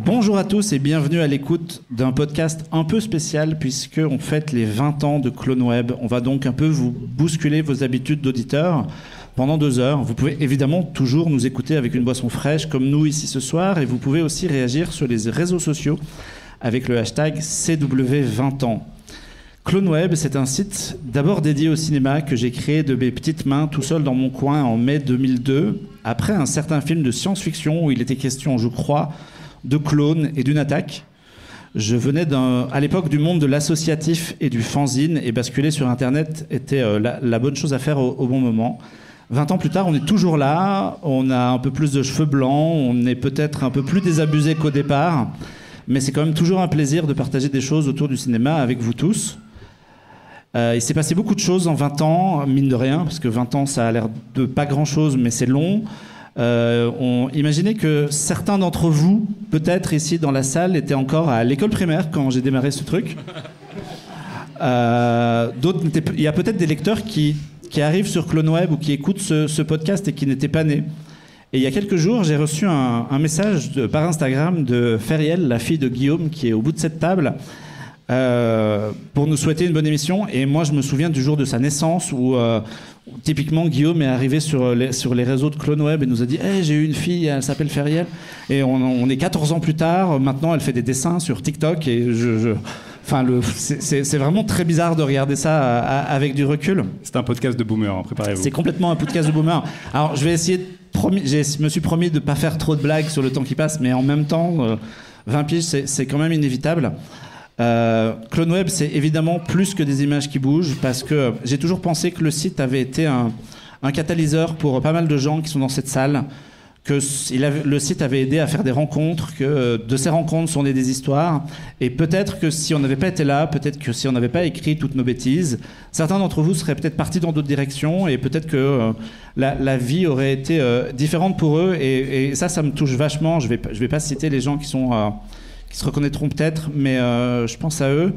Bonjour à tous et bienvenue à l'écoute d'un podcast un peu spécial puisqu'on fête les 20 ans de CloneWeb. On va donc un peu vous bousculer vos habitudes d'auditeurs pendant 2 heures. Vous pouvez évidemment toujours nous écouter avec une boisson fraîche comme nous ici ce soir et vous pouvez aussi réagir sur les réseaux sociaux avec le hashtag CW20ans. CloneWeb, c'est un site d'abord dédié au cinéma que j'ai créé de mes petites mains tout seul dans mon coin en mai 2002, après un certain film de science-fiction où il était question, je crois, de clones et d'une attaque. Je venais à l'époque du monde de l'associatif et du fanzine et basculer sur Internet était la bonne chose à faire au bon moment. 20 ans plus tard, on est toujours là, on a un peu plus de cheveux blancs, on est peut-être un peu plus désabusé qu'au départ, mais c'est quand même toujours un plaisir de partager des choses autour du cinéma avec vous tous. Il s'est passé beaucoup de choses en 20 ans, mine de rien, parce que 20 ans, ça a l'air de pas grand-chose, mais c'est long. Imaginez que certains d'entre vous, peut-être ici dans la salle, étaient encore à l'école primaire quand j'ai démarré ce truc. D'autres il y a peut-être des lecteurs qui arrivent sur CloneWeb ou qui écoutent ce podcast et qui n'étaient pas nés. Et il y a quelques jours, j'ai reçu un message par Instagram de Feriel, la fille de Guillaume, qui est au bout de cette table, pour nous souhaiter une bonne émission. Et moi, je me souviens du jour de sa naissance où typiquement Guillaume est arrivé sur les réseaux de CloneWeb et nous a dit hey, j'ai eu une fille, elle s'appelle Feriel. Et on est 14 ans plus tard, maintenant elle fait des dessins sur TikTok et c'est vraiment très bizarre de regarder ça avec du recul. C'est un podcast de boomer, hein, préparez-vous. C'est complètement un podcast de boomer. Alors je vais essayer je me suis promis de ne pas faire trop de blagues sur le temps qui passe, mais en même temps 20 piges c'est quand même inévitable. CloneWeb, c'est évidemment plus que des images qui bougent parce que j'ai toujours pensé que le site avait été un catalyseur pour pas mal de gens qui sont dans cette salle, que le site avait aidé à faire des rencontres, que de ces rencontres sont nées des histoires, et peut-être que si on n'avait pas été là, peut-être que si on n'avait pas écrit toutes nos bêtises, certains d'entre vous seraient peut-être partis dans d'autres directions et peut-être que la vie aurait été différente pour eux, et ça me touche vachement. Je vais pas citer les gens qui se reconnaîtront peut-être, mais je pense à eux.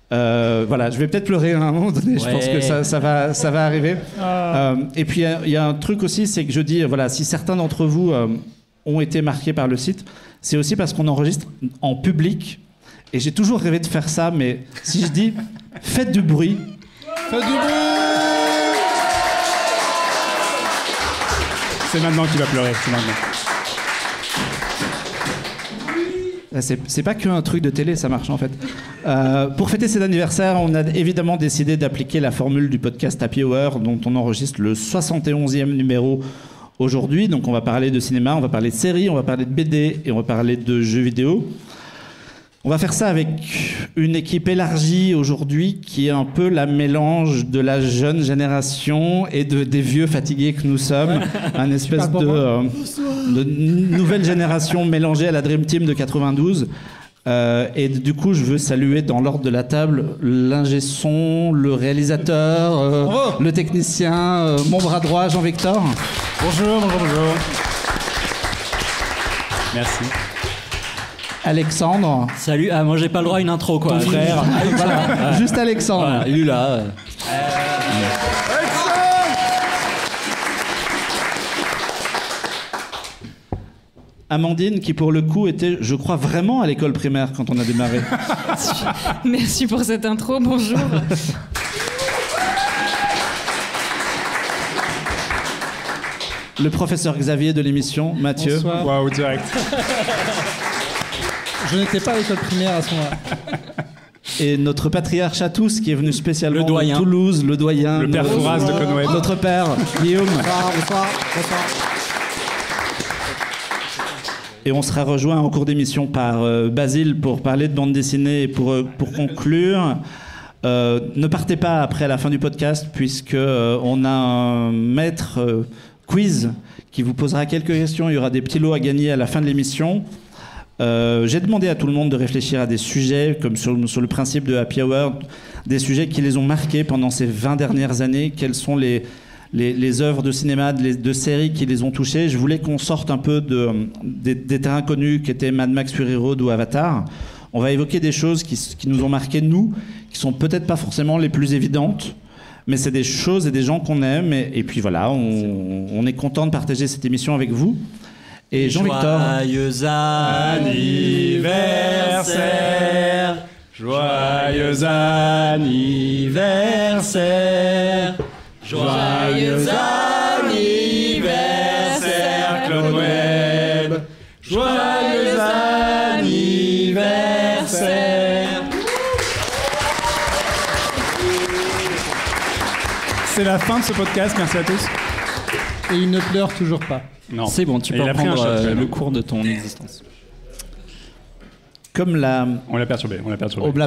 Voilà, je vais peut-être pleurer à un moment donné, je pense que ça va arriver. Et puis il y a un truc aussi, c'est que je dis, voilà, si certains d'entre vous ont été marqués par le site, c'est aussi parce qu'on enregistre en public. Et j'ai toujours rêvé de faire ça, mais si je dis, faites du bruit. Faites du bruit. C'est maintenant qu'il va pleurer, c'est maintenant. C'est pas qu'un truc de télé, ça marche en fait. Pour fêter cet anniversaire, on a évidemment décidé d'appliquer la formule du podcast Happy Hour, dont on enregistre le 71e numéro aujourd'hui. Donc on va parler de cinéma, on va parler de séries, on va parler de BD et on va parler de jeux vidéo. On va faire ça avec une équipe élargie aujourd'hui qui est un peu la mélange de la jeune génération et des vieux fatigués que nous sommes. Un espèce de nouvelle génération mélangée à la Dream Team de 92. Et du coup, je veux saluer dans l'ordre de la table l'ingé son, le réalisateur, le technicien, mon bras droit, Jean-Victor. Bonjour. Merci. Alexandre. Salut, moi j'ai pas le droit à une intro quoi. Ton frère. Voilà. Juste Alexandre. Voilà, il est là. Amandine, qui pour le coup était, je crois, vraiment à l'école primaire quand on a démarré. Merci pour cette intro, bonjour. Le professeur Xavier de l'émission, Mathieu. Bonsoir. Waouh, direct. Je n'étais pas à l'école primaire à ce moment-là. Et notre patriarche à tous, qui est venu spécialement Le doyen. de Toulouse, le doyen. Le père Fouras de CloneWeb. Notre père, Guillaume. Bonsoir. Et on sera rejoint en cours d'émission par Basile pour parler de bande dessinée et pour conclure. Ne partez pas après la fin du podcast, puisque on a un maître quiz qui vous posera quelques questions. Il y aura des petits lots à gagner à la fin de l'émission. J'ai demandé à tout le monde de réfléchir à des sujets, comme sur le principe de Happy Hour, des sujets qui les ont marqués pendant ces 20 dernières années. Quelles sont les œuvres de cinéma, de séries qui les ont touchés. Je voulais qu'on sorte un peu des terrains connus qui étaient Mad Max Fury Road ou Avatar. On va évoquer des choses qui nous ont marqués, nous, qui sont peut-être pas forcément les plus évidentes, mais c'est des choses et des gens qu'on aime. Et puis voilà, on est content de partager cette émission avec vous. Et Jean-Victor. Joyeux anniversaire. Joyeux anniversaire. Joyeux anniversaire, Claude Web. Joyeux anniversaire. C'est la fin de ce podcast, merci à tous. Et il ne pleure toujours pas. Non. C'est bon, tu Et peux il a pris un reprendre shot, quand le même. cours de ton existence. Comme la... On l'a perturbé. On l'a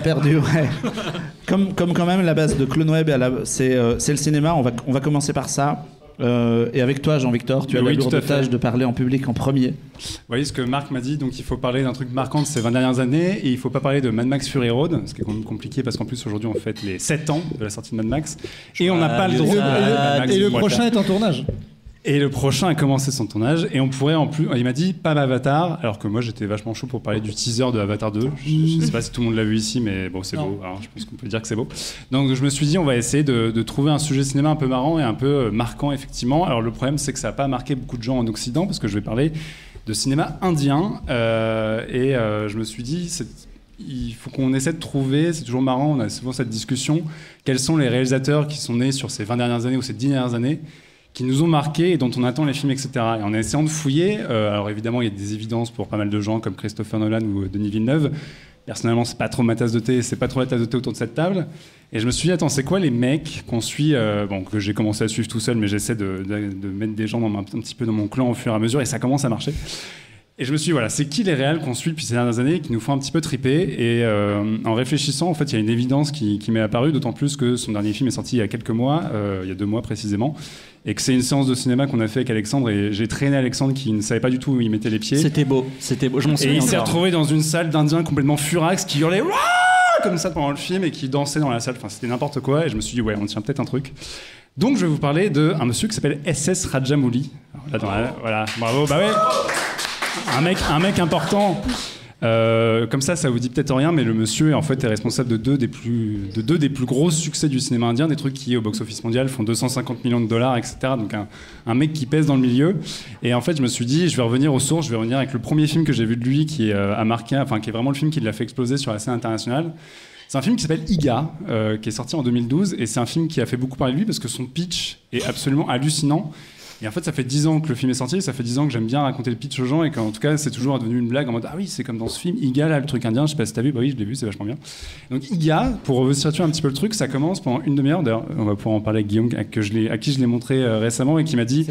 perdu, ouais. comme quand même la base de CloneWeb, c'est le cinéma, on va commencer par ça. Et avec toi, Jean-Victor, tu as Oui, la tout lourde à fait. tâche de parler en public en premier. Vous voyez ce que Marc m'a dit, donc il faut parler d'un truc marquant de ces 20 dernières années, et il ne faut pas parler de Mad Max Fury Road, ce qui est quand même compliqué parce qu'en plus aujourd'hui on fête les 7 ans de la sortie de Mad Max, et on n'a pas le droit de parler de Mad Max. Et le Voilà. prochain est en tournage. Et le prochain a commencé son tournage, et on pourrait en plus, il m'a dit pas Avatar, alors que moi j'étais vachement chaud pour parler du teaser de Avatar 2. Je sais pas si tout le monde l'a vu ici, mais bon, c'est Non. beau, alors je pense qu'on peut dire que c'est beau. Donc je me suis dit, on va essayer de trouver un sujet cinéma un peu marrant et un peu marquant, effectivement. Alors le problème, c'est que ça n'a pas marqué beaucoup de gens en Occident, parce que je vais parler de cinéma indien, je me suis dit, il faut qu'on essaie de trouver, c'est toujours marrant, on a souvent cette discussion, quels sont les réalisateurs qui sont nés sur ces 20 dernières années ou ces 10 dernières années, qui nous ont marqués et dont on attend les films, etc. Et en essayant de fouiller, alors évidemment, il y a des évidences pour pas mal de gens comme Christopher Nolan ou Denis Villeneuve. Personnellement, c'est pas trop ma tasse de thé, c'est pas trop la tasse de thé autour de cette table. Et je me suis dit, attends, c'est quoi les mecs qu'on suit, que j'ai commencé à suivre tout seul, mais j'essaie de mettre des gens un petit peu dans mon clan au fur et à mesure, et ça commence à marcher. Et je me suis dit, voilà, c'est qui les réals qu'on suit depuis ces dernières années qui nous font un petit peu triper. Et en réfléchissant, en fait, il y a une évidence qui m'est apparue, d'autant plus que son dernier film est sorti il y a quelques mois, il y a 2 mois précisément, et que c'est une séance de cinéma qu'on a fait avec Alexandre, et j'ai traîné Alexandre qui ne savait pas du tout où il mettait les pieds. C'était beau, je m'en Et souviens il s'est encore. retrouvé dans une salle d'Indiens complètement furax qui hurlait Wouah comme ça pendant le film et qui dansait dans la salle. Enfin, c'était n'importe quoi. Et je me suis dit, ouais, on tient peut-être un truc. Donc, je vais vous parler d'un monsieur qui s'appelle SS Rajamouli. Alors, là, voilà, bravo, bah ouais. Un mec important. Comme ça vous dit peut-être rien, mais le monsieur en fait est responsable de deux des plus gros succès du cinéma indien, des trucs qui au box-office mondial font 250 millions de dollars, etc. Donc un mec qui pèse dans le milieu. Et en fait, je me suis dit, je vais revenir aux sources, je vais revenir avec le premier film que j'ai vu de lui, qui a marqué, enfin qui est vraiment le film qui l'a fait exploser sur la scène internationale. C'est un film qui s'appelle Iga, qui est sorti en 2012, et c'est un film qui a fait beaucoup parler de lui parce que son pitch est absolument hallucinant. Et en fait, ça fait 10 ans que le film est sorti, ça fait 10 ans que j'aime bien raconter le pitch aux gens, et qu'en tout cas, c'est toujours devenu une blague en mode ah oui, c'est comme dans ce film, Iga, là, le truc indien, je sais pas si t'as vu, bah oui, je l'ai vu, c'est vachement bien. Donc Iga, pour resituer un petit peu le truc, ça commence pendant une demi-heure, d'ailleurs, on va pouvoir en parler avec Guillaume, à qui je l'ai montré récemment, et qui m'a dit,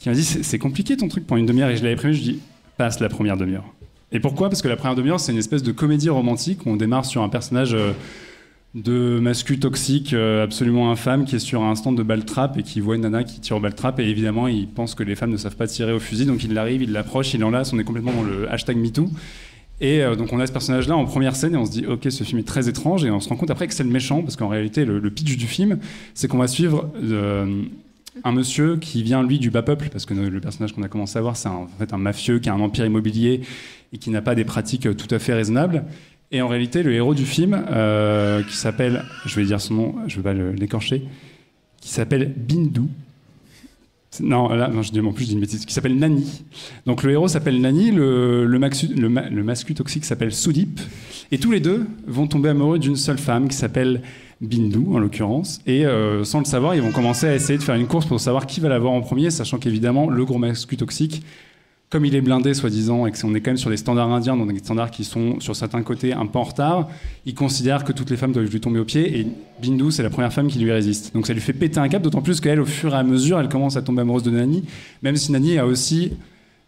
c'est compliqué ton truc pendant une demi-heure, et je l'avais prévu, je dis, passe la première demi-heure. Et pourquoi ? Parce que la première demi-heure, c'est une espèce de comédie romantique où on démarre sur un personnage de mascu toxique absolument infâme qui est sur un stand de ball-trap et qui voit une nana qui tire au ball-trap, et évidemment il pense que les femmes ne savent pas tirer au fusil, donc il arrive, il l'approche, il enlace, on est complètement dans le hashtag MeToo. Et donc on a ce personnage-là en première scène et on se dit ok, ce film est très étrange, et on se rend compte après que c'est le méchant, parce qu'en réalité le pitch du film, c'est qu'on va suivre un monsieur qui vient lui du bas peuple, parce que le personnage qu'on a commencé à voir, c'est en fait un mafieux qui a un empire immobilier et qui n'a pas des pratiques tout à fait raisonnables. Et en réalité, le héros du film, qui s'appelle, je vais dire son nom, je ne vais pas l'écorcher, qui s'appelle Bindu. Non, je dis en plus, je dis une bêtise, qui s'appelle Nani. Donc le héros s'appelle Nani, le mascu toxique s'appelle Sudeep, et tous les deux vont tomber amoureux d'une seule femme qui s'appelle Bindu, en l'occurrence, et sans le savoir, ils vont commencer à essayer de faire une course pour savoir qui va l'avoir en premier, sachant qu'évidemment, le gros mascu toxique, comme il est blindé, soi-disant, et qu'on est quand même sur des standards indiens, donc des standards qui sont, sur certains côtés, un peu en retard, il considère que toutes les femmes doivent lui tomber aux pieds, et Bindu, c'est la première femme qui lui résiste. Donc ça lui fait péter un câble, d'autant plus qu'elle, au fur et à mesure, elle commence à tomber amoureuse de Nani, même si Nani a aussi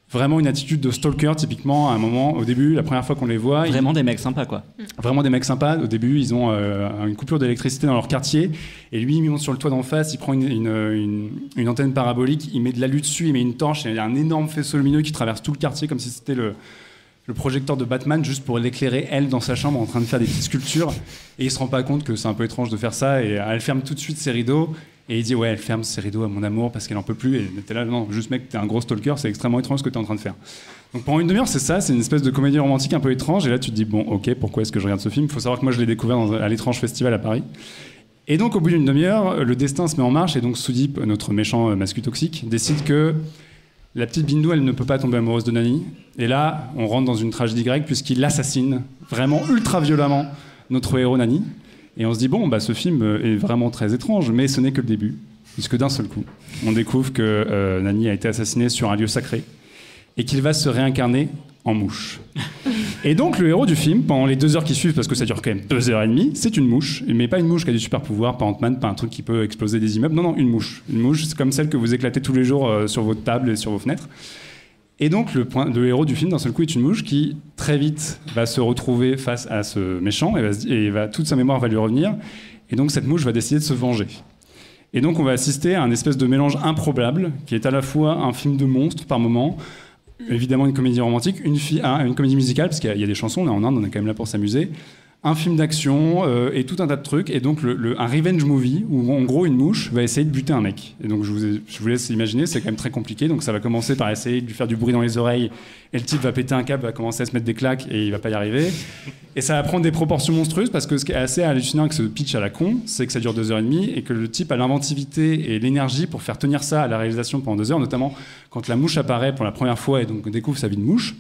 vraiment une attitude de stalker, typiquement, à un moment, au début, la première fois qu'on les voit... Vraiment des mecs sympas, quoi. Vraiment des mecs sympas. Au début, ils ont une coupure d'électricité dans leur quartier, et lui, il monte sur le toit d'en face, il prend une antenne parabolique, il met de l'alu dessus, il met une torche, et il y a un énorme faisceau lumineux qui traverse tout le quartier, comme si c'était le projecteur de Batman, juste pour l'éclairer, elle, dans sa chambre, en train de faire des petites sculptures, et il se rend pas compte que c'est un peu étrange de faire ça, et elle ferme tout de suite ses rideaux, et il dit ouais, elle ferme ses rideaux à mon amour parce qu'elle en peut plus, et t'es là, non, juste mec, t'es un gros stalker, c'est extrêmement étrange ce que t'es en train de faire. Donc pendant une demi-heure, c'est ça, c'est une espèce de comédie romantique un peu étrange, et là tu te dis bon, ok, pourquoi est-ce que je regarde ce film ? Il faut savoir que moi je l'ai découvert à l'Étrange Festival à Paris. Et donc au bout d'une demi-heure, le destin se met en marche, et donc Sudeep, notre méchant mascu toxique, décide que La petite Bindou, elle ne peut pas tomber amoureuse de Nani. Et là, on rentre dans une tragédie grecque puisqu'il assassine vraiment ultra violemment notre héros Nani. Et on se dit, bon, ce film est vraiment très étrange, mais ce n'est que le début. Puisque d'un seul coup, on découvre que Nani a été assassiné sur un lieu sacré et qu'il va se réincarner en mouche. Et donc le héros du film, pendant les 2 heures qui suivent, parce que ça dure quand même 2 heures et demie, c'est une mouche, mais pas une mouche qui a des super pouvoirs, pas Ant-Man, pas un truc qui peut exploser des immeubles, non, une mouche. Une mouche, c'est comme celle que vous éclatez tous les jours sur votre table et sur vos fenêtres. Et donc le héros du film, d'un seul coup, est une mouche qui, très vite, va se retrouver face à ce méchant, et toute sa mémoire va lui revenir, et donc cette mouche va décider de se venger. Et donc on va assister à un espèce de mélange improbable, qui est à la fois un film de monstre par moment, évidemment une comédie romantique, une comédie musicale, parce qu'il y a des chansons, là en Inde, on est quand même là pour s'amuser, un film d'action et tout un tas de trucs, et donc un revenge movie où en gros une mouche va essayer de buter un mec. Et donc je vous laisse imaginer, c'est quand même très compliqué, donc ça va commencer par essayer de lui faire du bruit dans les oreilles, et le type va péter un câble, va commencer à se mettre des claques et il va pas y arriver. Et ça va prendre des proportions monstrueuses, parce que ce qui est assez hallucinant avec ce pitch à la con, c'est que ça dure 2 heures et demie, et que le type a l'inventivité et l'énergie pour faire tenir ça à la réalisation pendant 2 heures, notamment quand la mouche apparaît pour la première fois et donc on découvre sa vie de mouche.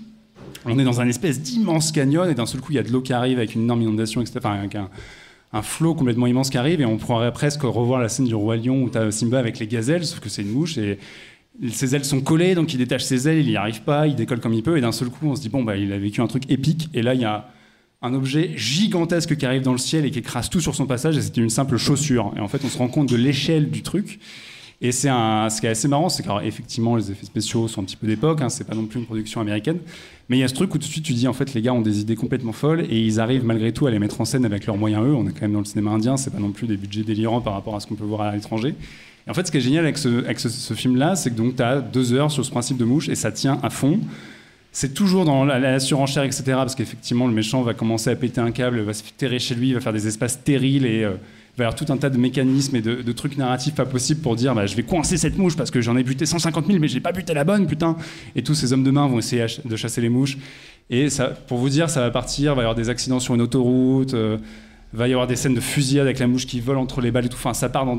On est dans un espèce d'immense canyon et d'un seul coup il y a de l'eau qui arrive avec une énorme inondation, etc. Enfin, avec un flot complètement immense qui arrive, et on pourrait presque revoir la scène du Roi Lion où tu as Simba avec les gazelles, sauf que c'est une mouche et ses ailes sont collées, donc il détache ses ailes, il n'y arrive pas, il décolle comme il peut, et d'un seul coup on se dit bon il a vécu un truc épique, et là il y a un objet gigantesque qui arrive dans le ciel et qui écrase tout sur son passage, et c'était une simple chaussure. Et en fait on se rend compte de l'échelle du truc. Et ce qui est assez marrant, c'est qu'effectivement les effets spéciaux sont un petit peu d'époque, c'est pas non plus une production américaine, mais il y a ce truc où tout de suite tu dis en fait les gars ont des idées complètement folles et ils arrivent malgré tout à les mettre en scène avec leurs moyens eux. On est quand même dans le cinéma indien, c'est pas non plus des budgets délirants par rapport à ce qu'on peut voir à l'étranger. Et en fait ce qui est génial avec ce film là, c'est que donc tu as 2 heures sur ce principe de mouche et ça tient à fond. C'est toujours dans la surenchère, etc. Parce qu'effectivement le méchant va commencer à péter un câble, va se terrer chez lui, va faire des espaces stériles et il va y avoir tout un tas de mécanismes et de trucs narratifs pas possibles pour dire je vais coincer cette mouche parce que j'en ai buté 150 000 mais j'ai pas buté la bonne, putain. Et tous ces hommes de main vont essayer de chasser les mouches. Et ça, pour vous dire, ça va partir, il va y avoir des accidents sur une autoroute, va y avoir des scènes de fusillade avec la mouche qui vole entre les balles et tout. Enfin, ça part dans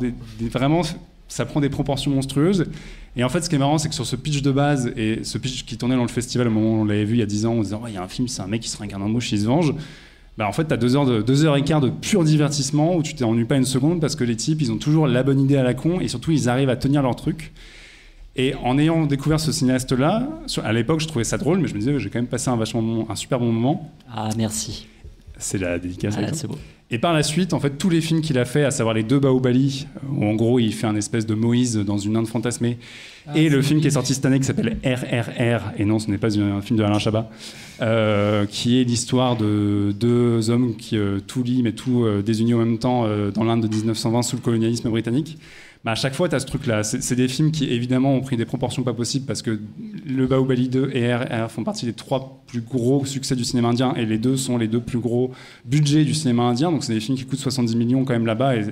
vraiment, ça prend des proportions monstrueuses. Et en fait, ce qui est marrant, c'est que sur ce pitch de base et ce pitch qui tournait dans le festival au moment où on l'avait vu il y a 10 ans, en disant il y a un film, c'est un mec qui se réincarne en mouche, il se venge. En fait, tu as 2 heures et quart de pur divertissement où tu t'ennuies pas une seconde parce que les types, ils ont toujours la bonne idée à la con et surtout, ils arrivent à tenir leur truc. Et en ayant découvert ce cinéaste-là, à l'époque, je trouvais ça drôle, mais je me disais, j'ai quand même passé un super bon moment. Ah, merci. C'est la dédicace. Ah, c'est beau. Et par la suite, en fait, tous les films qu'il a fait, à savoir les 2 Bahubali, où en gros, il fait un espèce de Moïse dans une Inde fantasmée, et le film qui est sorti cette année qui s'appelle RRR, et non, ce n'est pas un film de Alain Chabat, qui est l'histoire de 2 hommes qui tout lient, mais tout désunis en même temps dans l'Inde de 1920 sous le colonialisme britannique. À chaque fois, tu as ce truc-là. C'est des films qui, évidemment, ont pris des proportions pas possibles parce que le Bahubali 2 et RRR font partie des 3 plus gros succès du cinéma indien et les 2 sont les 2 plus gros budgets du cinéma indien. Donc, c'est des films qui coûtent 70 millions quand même là-bas. Et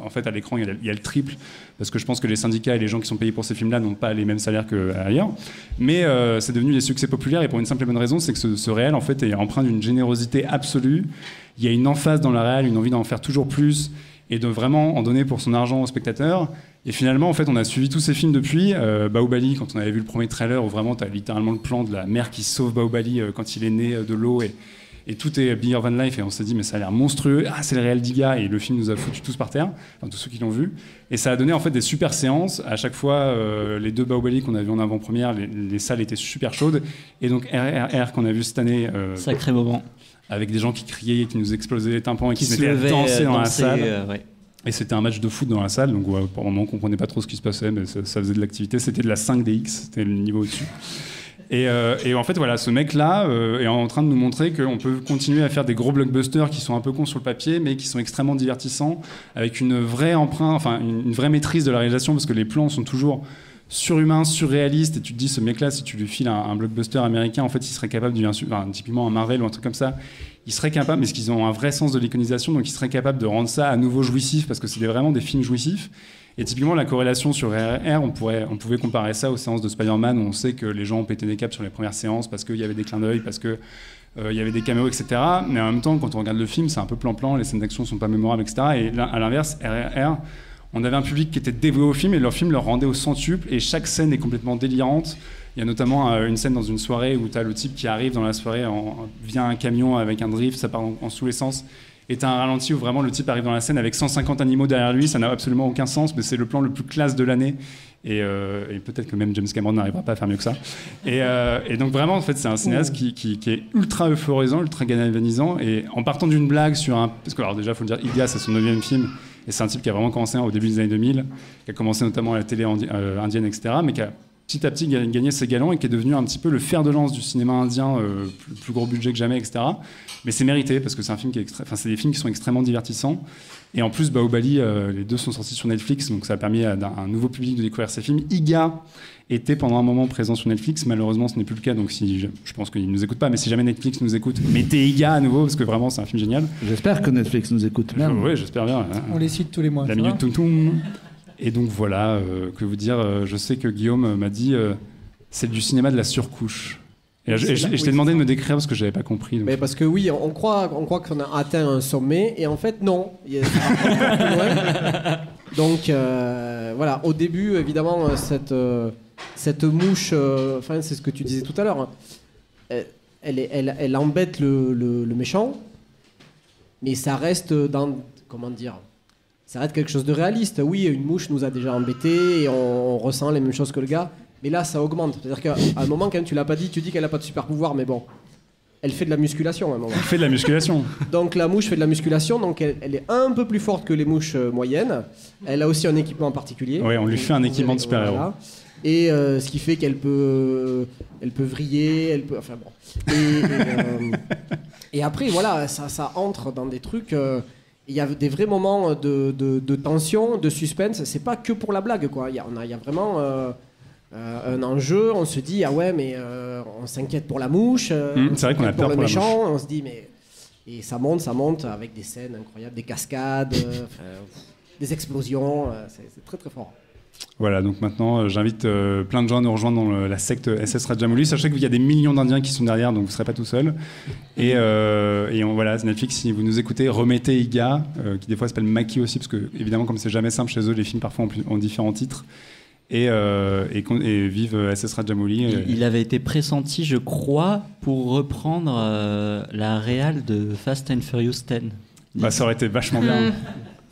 en fait, à l'écran, il y a le triple parce que je pense que les syndicats et les gens qui sont payés pour ces films-là n'ont pas les mêmes salaires qu'ailleurs. Mais c'est devenu des succès populaires et pour une simple et bonne raison, c'est que ce réel, en fait, est empreint d'une générosité absolue. Il y a une emphase dans le réel, une envie d'en faire toujours plus et de vraiment en donner pour son argent aux spectateurs. Et finalement, en fait, on a suivi tous ces films depuis. Bahubali, quand on avait vu le premier trailer, où vraiment, tu as littéralement le plan de la mère qui sauve Bahubali quand il est né de l'eau, et tout est bigger than life, et on s'est dit, mais ça a l'air monstrueux, c'est le réel d'Iga, et le film nous a foutu tous par terre, enfin, tous ceux qui l'ont vu. Et ça a donné en fait des super séances. À chaque fois, les 2 Bahubali qu'on a vu en avant-première, les salles étaient super chaudes. Et donc RRR qu'on a vu cette année... Sacré moment. Avec des gens qui criaient, qui nous explosaient les tympans et qui se mettaient levaient, à danser dans la salle. Ouais. Et c'était un match de foot dans la salle, donc pour le moment on ne comprenait pas trop ce qui se passait, mais ça faisait de l'activité. C'était de la 5DX, c'était le niveau au-dessus. Et en fait, voilà, ce mec-là est en train de nous montrer qu'on peut continuer à faire des gros blockbusters qui sont un peu cons sur le papier, mais qui sont extrêmement divertissants, avec une vraie empreinte, enfin une vraie maîtrise de la réalisation, parce que les plans sont toujours surhumain, surréaliste, et tu te dis ce mec là, si tu lui files un blockbuster américain, en fait il serait capable typiquement un Marvel ou un truc comme ça, il serait capable, mais parce qu'ils ont un vrai sens de l'iconisation, donc il serait capable de rendre ça à nouveau jouissif, parce que c'est vraiment des films jouissifs. Et typiquement la corrélation sur RRR, on pouvait comparer ça aux séances de Spider-Man, où on sait que les gens ont pété des câbles sur les premières séances parce qu'il y avait des clins d'œil, parce que il y avait des caméos, etc. Mais en même temps, quand on regarde le film, c'est un peu plan-plan, les scènes d'action sont pas mémorables, etc. Et là, à l'inverse, RRR, on avait un public qui était dévoué au film et leur film leur rendait au centuple et chaque scène est complètement délirante. Il y a notamment une scène dans une soirée où tu as le type qui arrive dans la soirée via un camion avec un drift, ça part en sous-essence. Et t'as un ralenti où vraiment le type arrive dans la scène avec 150 animaux derrière lui, ça n'a absolument aucun sens, mais c'est le plan le plus classe de l'année. Et peut-être que même James Cameron n'arrivera pas à faire mieux que ça. Et donc vraiment, en fait, c'est un cinéaste qui est ultra euphorisant, ultra galvanisant. Et en partant d'une blague sur un... Parce que alors déjà, il faut le dire, Iga, c'est son 9e film. Et c'est un type qui a vraiment commencé au début des années 2000, qui a commencé notamment à la télé indienne, etc., mais qui a petit à petit gagné ses galons et qui est devenu un petit peu le fer de lance du cinéma indien, plus gros budget que jamais, etc. Mais c'est mérité parce que c'est un film c'est des films qui sont extrêmement divertissants. Et en plus, Bahubali, les deux sont sortis sur Netflix, donc ça a permis à un nouveau public de découvrir ces films. Iga était pendant un moment présent sur Netflix, malheureusement ce n'est plus le cas, donc je pense qu'il ne nous écoute pas, mais si jamais Netflix nous écoute, mettez Iga à nouveau parce que vraiment c'est un film génial. J'espère que Netflix nous écoute. Oui, j'espère bien. On les cite tous les mois. La minute toum toum. Et donc voilà, que vous dire, je sais que Guillaume m'a dit c'est du cinéma de la surcouche. Et je t'ai demandé de me décrire parce que je n'avais pas compris. Donc. Mais parce que oui, on croit qu'on a atteint un sommet et en fait non. Donc voilà, au début évidemment cette mouche, enfin c'est ce que tu disais tout à l'heure, elle embête le méchant, mais ça reste ça reste quelque chose de réaliste. Oui, une mouche nous a déjà embêtés et on ressent les mêmes choses que le gars. Mais là, ça augmente. C'est-à-dire qu'à un moment, quand tu l'as pas dit, tu dis qu'elle a pas de super pouvoir, mais bon, elle fait de la musculation à un moment. Elle fait de la musculation. Donc la mouche fait de la musculation, donc elle est un peu plus forte que les mouches moyennes. Elle a aussi un équipement particulier. Oui, on lui fait un équipement de super-héros. Voilà. Et ce qui fait qu'elle peut vriller, enfin bon. Et après, voilà, ça entre dans des trucs. Il y a des vrais moments de tension, de suspense. C'est pas que pour la blague, quoi. Il y a vraiment un enjeu. On se dit, ah ouais, mais on s'inquiète pour la mouche. C'est vrai qu'on a peur pour le méchant. La mouche. On se dit, mais. Et ça monte avec des scènes incroyables, des cascades, des explosions. C'est très très fort. Voilà, donc maintenant j'invite plein de gens à nous rejoindre dans la secte SS Rajamouli. Sachez qu'il y a des millions d'Indiens qui sont derrière, donc vous ne serez pas tout seul. Et voilà, Netflix, si vous nous écoutez, remettez Iga, qui des fois s'appelle Maki aussi, parce que évidemment, comme c'est jamais simple chez eux, les films parfois ont différents titres. Et vive SS Rajamouli. Il avait été pressenti, je crois, pour reprendre la réal de Fast and Furious 10. Bah, ça aurait été vachement bien.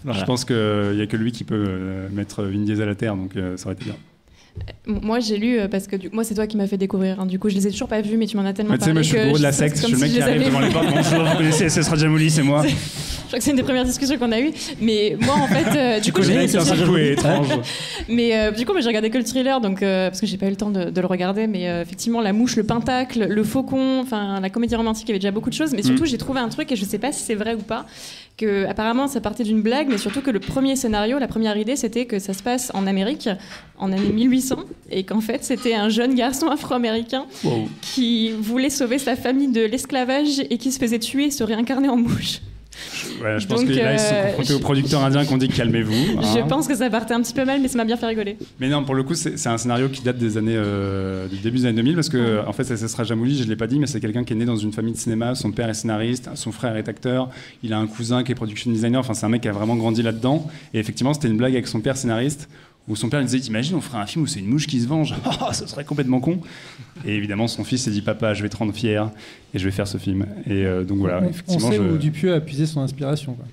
Voilà. Je pense qu'il n'y a que lui qui peut mettre Vin Diesel à terre, donc ça aurait été bien. Moi j'ai lu, parce que moi c'est toi qui m'as fait découvrir, hein. Du coup je les ai toujours pas vus, mais tu m'en as tellement parlé. Tu sais, moi je suis le gros de la secte, je suis le mec qui arrive devant les portes. Bonjour, vous connaissez SS Rajamouli, c'est moi. Je crois que c'est une des premières discussions qu'on a eues. Mais moi en fait, du coup c'est un secoué étrange. Mais du coup j'ai regardé que le thriller, donc parce que j'ai pas eu le temps de le regarder, mais effectivement la mouche, le pentacle, le faucon, enfin la comédie romantique, il y avait déjà beaucoup de choses, mais surtout j'ai trouvé un truc et je sais pas si c'est vrai ou pas, que apparemment ça partait d'une blague, mais surtout que le premier scénario, la première idée, c'était que ça se passe en Amérique en année 1800 et qu'en fait c'était un jeune garçon afro-américain qui voulait sauver sa famille de l'esclavage et qui se faisait tuer et se réincarner en mouche. Ouais, je pense que là ils se sont confrontés aux producteurs indiens qui ont dit calmez-vous. Je pense que ça partait un petit peu mal, mais ça m'a bien fait rigoler. Mais non, pour le coup, c'est un scénario qui date des années, du début des années 2000, parce que en fait, SS Rajamouli, je ne l'ai pas dit, mais c'est quelqu'un qui est né dans une famille de cinéma. Son père est scénariste, son frère est acteur, il a un cousin qui est production designer. Enfin, c'est un mec qui a vraiment grandi là-dedans. Et effectivement, c'était une blague avec son père scénariste, où son père lui disait t'imagines, on ferait un film où c'est une mouche qui se venge. Ce serait complètement con. Et évidemment, son fils s'est dit papa, je vais te rendre fier et je vais faire ce film. Et donc voilà. On sait où Dupieux a puisé son inspiration, quoi.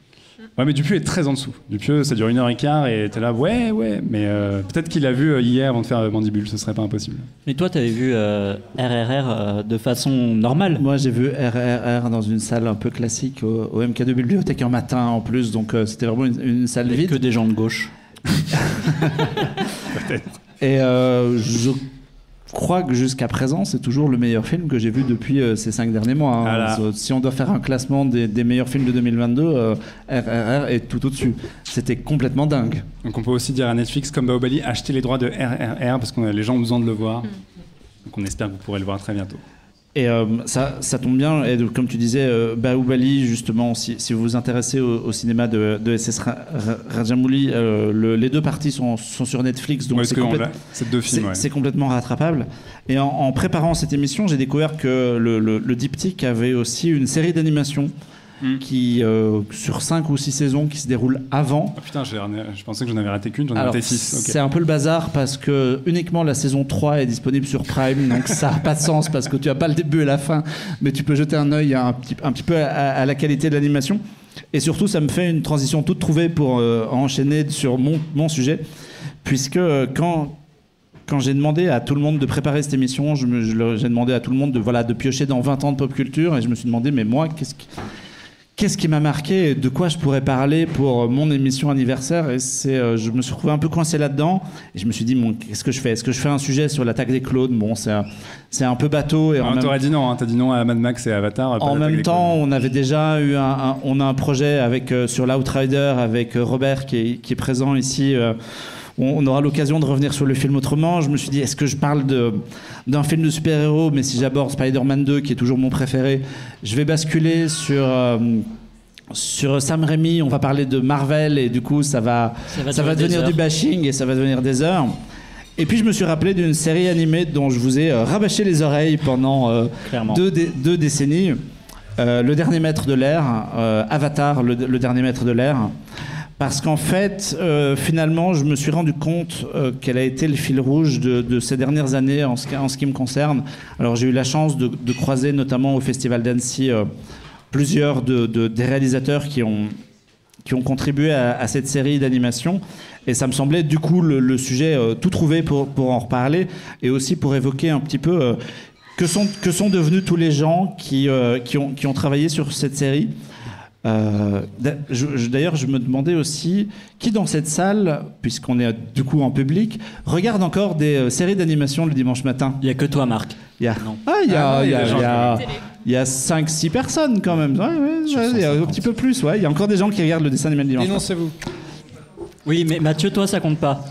Ouais, mais Dupieux est très en dessous. Dupieux, ça dure 1h15 et t'es là, ouais, mais peut-être qu'il a vu hier avant de faire Mandibule, ce serait pas impossible. Mais toi, t'avais vu RRR de façon normale? Moi, j'ai vu RRR dans une salle un peu classique au MK2 Bibliothèque un matin en plus, donc c'était vraiment une salle vide. Que des gens de gauche. Peut-être. Et je crois que jusqu'à présent, c'est toujours le meilleur film que j'ai vu depuis ces 5 derniers mois. Hein. Voilà. Si on doit faire un classement des meilleurs films de 2022, RRR est tout au-dessus. C'était complètement dingue. Donc on peut aussi dire à Netflix, comme Bahubali, achetez les droits de RRR parce que les gens ont besoin de le voir. Donc on espère que vous pourrez le voir très bientôt. Et ça tombe bien, et comme tu disais, Bahubali, justement, si vous vous intéressez au cinéma de SS Rajamouli, les deux parties sont sur Netflix, donc c'est complètement rattrapable. Et en préparant cette émission, j'ai découvert que le Diptyque avait aussi une série d'animation qui sur 5 ou 6 saisons qui se déroulent avant. Ah putain, je pensais que j'en avais raté qu'une, j'en ai raté 6. Okay. C'est un peu le bazar parce que uniquement la saison 3 est disponible sur Prime, donc ça n'a pas de sens parce que tu n'as pas le début et la fin, mais tu peux jeter un œil un petit peu à la qualité de l'animation. Et surtout, ça me fait une transition toute trouvée pour enchaîner sur mon sujet, puisque quand j'ai demandé à tout le monde de préparer cette émission, j'ai demandé à tout le monde de piocher dans 20 ans de pop culture, et je me suis demandé, mais moi, qu'est-ce qui m'a marqué et de quoi je pourrais parler pour mon émission anniversaire? Et je me suis retrouvé un peu coincé là-dedans, et je me suis dit, qu'est-ce que je fais? Est-ce que je fais un sujet sur l'attaque des clones? Bon, c'est un peu bateau. Et t'aurais dit non, t'as dit non à Mad Max et Avatar. En même temps, on avait déjà eu on a un projet sur l'Outrider avec Robert qui est présent ici. On aura l'occasion de revenir sur le film autrement. Je me suis dit, est-ce que je parle d'un film de super-héros, mais si j'aborde Spider-Man 2, qui est toujours mon préféré, je vais basculer sur Sam Raimi, on va parler de Marvel, et du coup, ça va devenir du bashing, et ça va devenir des heures. Et puis, je me suis rappelé d'une série animée dont je vous ai rabâché les oreilles pendant 2 décennies. Le Dernier Maître de l'Air, Avatar, le Dernier Maître de l'Air. Parce qu'en fait, finalement, je me suis rendu compte quel a été le fil rouge de ces dernières années en ce qui me concerne. Alors, j'ai eu la chance de croiser, notamment au Festival d'Annecy, plusieurs des réalisateurs qui ont contribué à cette série d'animation. Et ça me semblait, du coup, le sujet tout trouvé pour en reparler, et aussi pour évoquer un petit peu que sont devenus tous les gens qui ont travaillé sur cette série. D'ailleurs, je me demandais aussi qui dans cette salle, puisqu'on est du coup en public, regarde encore des séries d'animation le dimanche matin. Il n'y a que toi, Marc. Il y a 5-6 personnes quand même. Il y a un petit peu plus. Ouais. Il y a encore des gens qui regardent le dessin animé le dimanche. Dénoncez-vous. Oui, mais Mathieu, toi, ça compte pas.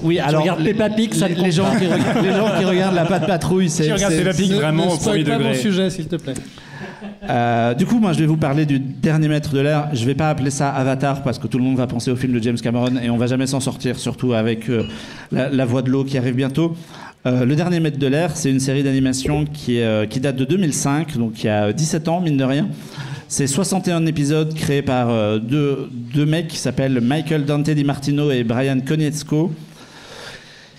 Oui, alors regarde Peppa Pig, ça compte les gens qui regardent la Patte Patrouille, c'est. Qui regarde Peppa Pig vraiment au premier degré. Pas mon sujet, s'il te plaît. Du coup, moi, je vais vous parler du Dernier Maître de l'Air. Je vais pas appeler ça Avatar parce que tout le monde va penser au film de James Cameron et on va jamais s'en sortir, surtout avec la Voix de l'eau qui arrive bientôt. Le Dernier Maître de l'Air, c'est une série d'animation qui date de 2005, donc il y a 17 ans, mine de rien. C'est 61 épisodes créés par deux mecs qui s'appellent Michael Dante DiMartino et Brian Konietzko.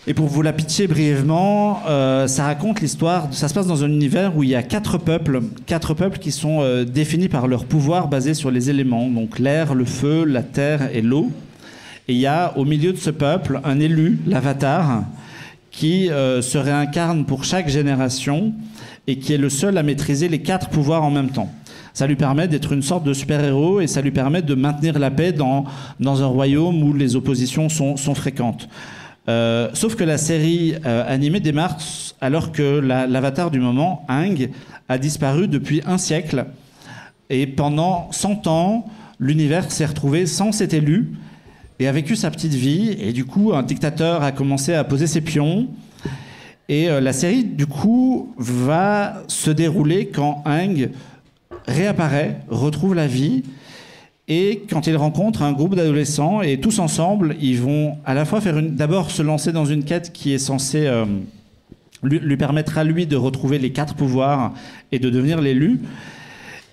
Et pour vous la pitcher brièvement, ça raconte l'histoire. Ça se passe dans un univers où il y a 4 peuples qui sont définis par leur pouvoir basé sur les éléments, donc l'air, le feu, la terre et l'eau. Et il y a au milieu de ce peuple un élu, l'Avatar, qui se réincarne pour chaque génération et qui est le seul à maîtriser les 4 pouvoirs en même temps. Ça lui permet d'être une sorte de super-héros et ça lui permet de maintenir la paix dans un royaume où les oppositions sont fréquentes. Sauf que la série animée démarre alors que l'avatar du moment, Aang, a disparu depuis 1 siècle. Et pendant 100 ans, l'univers s'est retrouvé sans cet élu et a vécu sa petite vie. Et du coup, un dictateur a commencé à poser ses pions. Et la série, du coup, va se dérouler quand Aang réapparaît, retrouve la vie. Et quand il rencontre un groupe d'adolescents, et tous ensemble, ils vont à la fois d'abord se lancer dans une quête qui est censée lui permettre à lui de retrouver les 4 pouvoirs et de devenir l'élu,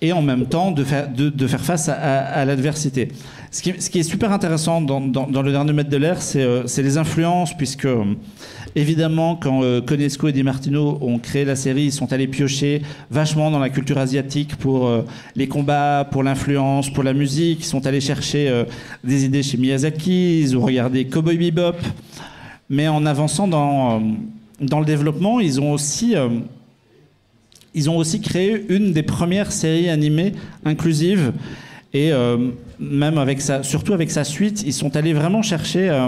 et en même temps de faire face à l'adversité. Ce qui est super intéressant dans le Dernier Maître de l'Air, c'est les influences, puisque évidemment, quand Konietzko et DiMartino ont créé la série, ils sont allés piocher vachement dans la culture asiatique pour les combats, pour l'influence, pour la musique. Ils sont allés chercher des idées chez Miyazaki, ils ont regardé Cowboy Bebop. Mais en avançant dans le développement, ils ont aussi créé une des premières séries animées inclusives. Et même surtout avec sa suite, ils sont allés vraiment chercher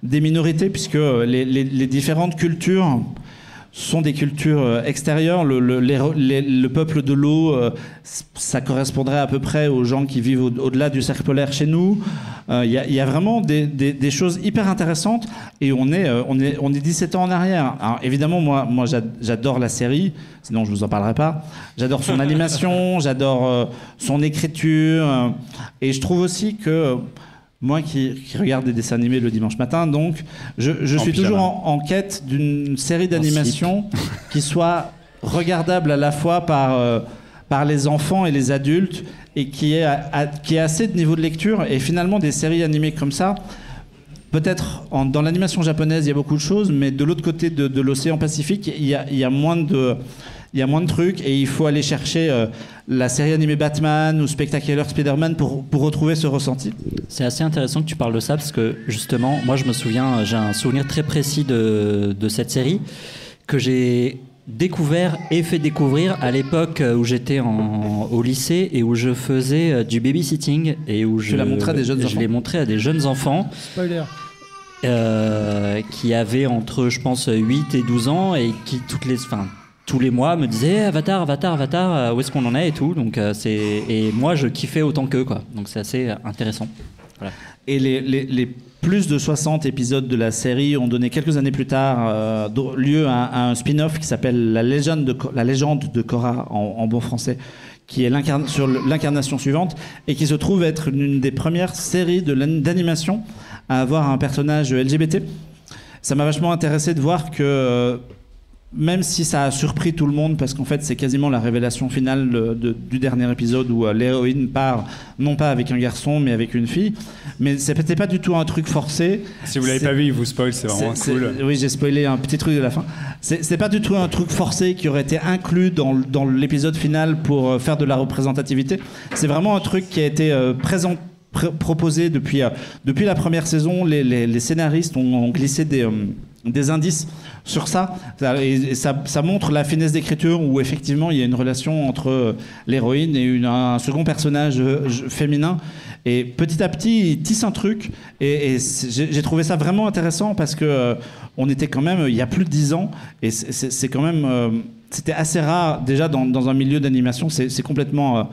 des minorités, puisque les différentes cultures sont des cultures extérieures. Le peuple de l'eau, ça correspondrait à peu près aux gens qui vivent au-delà du cercle polaire chez nous. Il y a vraiment des choses hyper intéressantes, et on est 17 ans en arrière. Alors, évidemment, moi j'adore la série, sinon je vous en parlerai pas. J'adore son animation, j'adore son écriture, et je trouve aussi que moi qui regarde des dessins animés le dimanche matin, donc je suis toujours en quête d'une série d'animation qui soit regardable à la fois par par les enfants et les adultes et qui est assez de niveau de lecture. Et finalement, des séries animées comme ça, peut-être dans l'animation japonaise, il y a beaucoup de choses, mais de l'autre côté de l'océan Pacifique, il y a moins de trucs, et il faut aller chercher la série animée Batman ou Spectacular Spider-Man pour retrouver ce ressenti. C'est assez intéressant que tu parles de ça, parce que justement, moi je me souviens, j'ai un souvenir très précis de cette série que j'ai découvert et fait découvrir à l'époque où j'étais au lycée et où je faisais du babysitting et où je l'ai montré à des jeunes enfants. Je l'ai montré à des jeunes enfants. Spoiler. Qui avaient entre, je pense, 8 et 12 ans et qui tous les mois me disaient Avatar, où est-ce qu'on en est et tout. Donc et moi je kiffais autant qu'eux, quoi. Donc c'est assez intéressant. Voilà. Et les plus de 60 épisodes de la série ont donné quelques années plus tard lieu à un spin-off qui s'appelle La légende de Korra en bon français, qui est sur l'incarnation suivante et qui se trouve être une des premières séries d'animation à avoir un personnage LGBT. Ça m'a vachement intéressé de voir que même si ça a surpris tout le monde, parce qu'en fait c'est quasiment la révélation finale du dernier épisode où l'héroïne part non pas avec un garçon mais avec une fille, mais c'était pas du tout un truc forcé. Si vous l'avez pas vu, il vous spoil, c'est vraiment cool. Oui, j'ai spoilé un petit truc de la fin. C'est pas du tout un truc forcé qui aurait été inclus dans l'épisode final pour faire de la représentativité. C'est vraiment un truc qui a été proposé depuis la première saison. Les scénaristes ont glissé des indices sur ça, et ça montre la finesse d'écriture où effectivement il y a une relation entre l'héroïne et un second personnage féminin, et petit à petit ils tissent un truc, et j'ai trouvé ça vraiment intéressant parce que on était quand même il y a plus de 10 ans, et c'est quand même c'était assez rare déjà dans un milieu d'animation. C'est complètement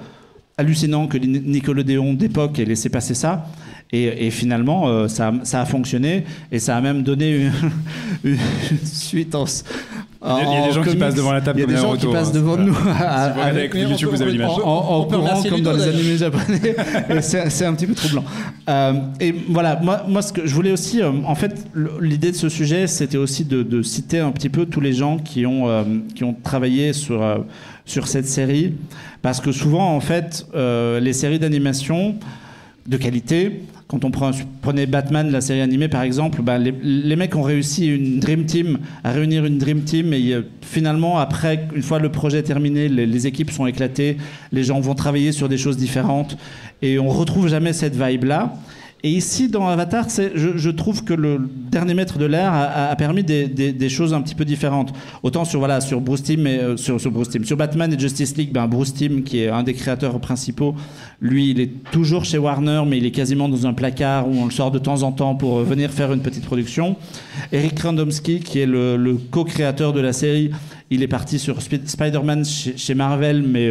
hallucinant que Nickelodeon d'époque ait laissé passer ça. Et finalement, ça a fonctionné, et ça a même donné une suite en il y a des gens qui passent devant la table. Il y a des gens qui passent devant nous. Avec YouTube, vous avez l'image. En courant comme dans les animés japonais. Et c'est un petit peu troublant. Et voilà, moi ce que je voulais aussi, en fait, l'idée de ce sujet, c'était aussi de citer un petit peu tous les gens qui ont travaillé sur cette série, parce que souvent, en fait, les séries d'animation de qualité, quand on prenait Batman, la série animée par exemple, les mecs ont réussi à réunir une Dream Team, et finalement après, une fois le projet terminé, les équipes sont éclatées, les gens vont travailler sur des choses différentes, et on retrouve jamais cette vibe là. Et ici, dans Avatar, je trouve que le dernier maître de l'air a permis des choses un petit peu différentes. Autant sur Bruce Timm, sur Batman et Justice League, Bruce Timm, qui est un des créateurs principaux, lui, il est toujours chez Warner, mais il est quasiment dans un placard où on le sort de temps en temps pour venir faire une petite production. Eric Randomski, qui est le co-créateur de la série, il est parti sur Spider-Man chez Marvel, mais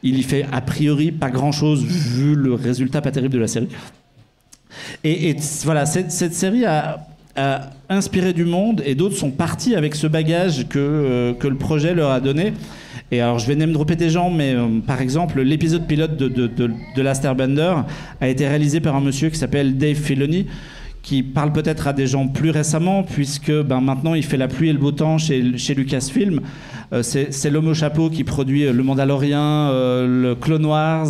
il y fait a priori pas grand-chose vu le résultat pas terrible de la série. Et voilà, cette série a inspiré du monde, et d'autres sont partis avec ce bagage que le projet leur a donné. Et alors, je vais name dropper des gens, mais par exemple, l'épisode pilote de Last Airbender a été réalisé par un monsieur qui s'appelle Dave Filoni, qui parle peut-être à des gens plus récemment, puisque maintenant il fait la pluie et le beau temps chez Lucasfilm. C'est l'homme au chapeau qui produit Le Mandalorian, le Clone Wars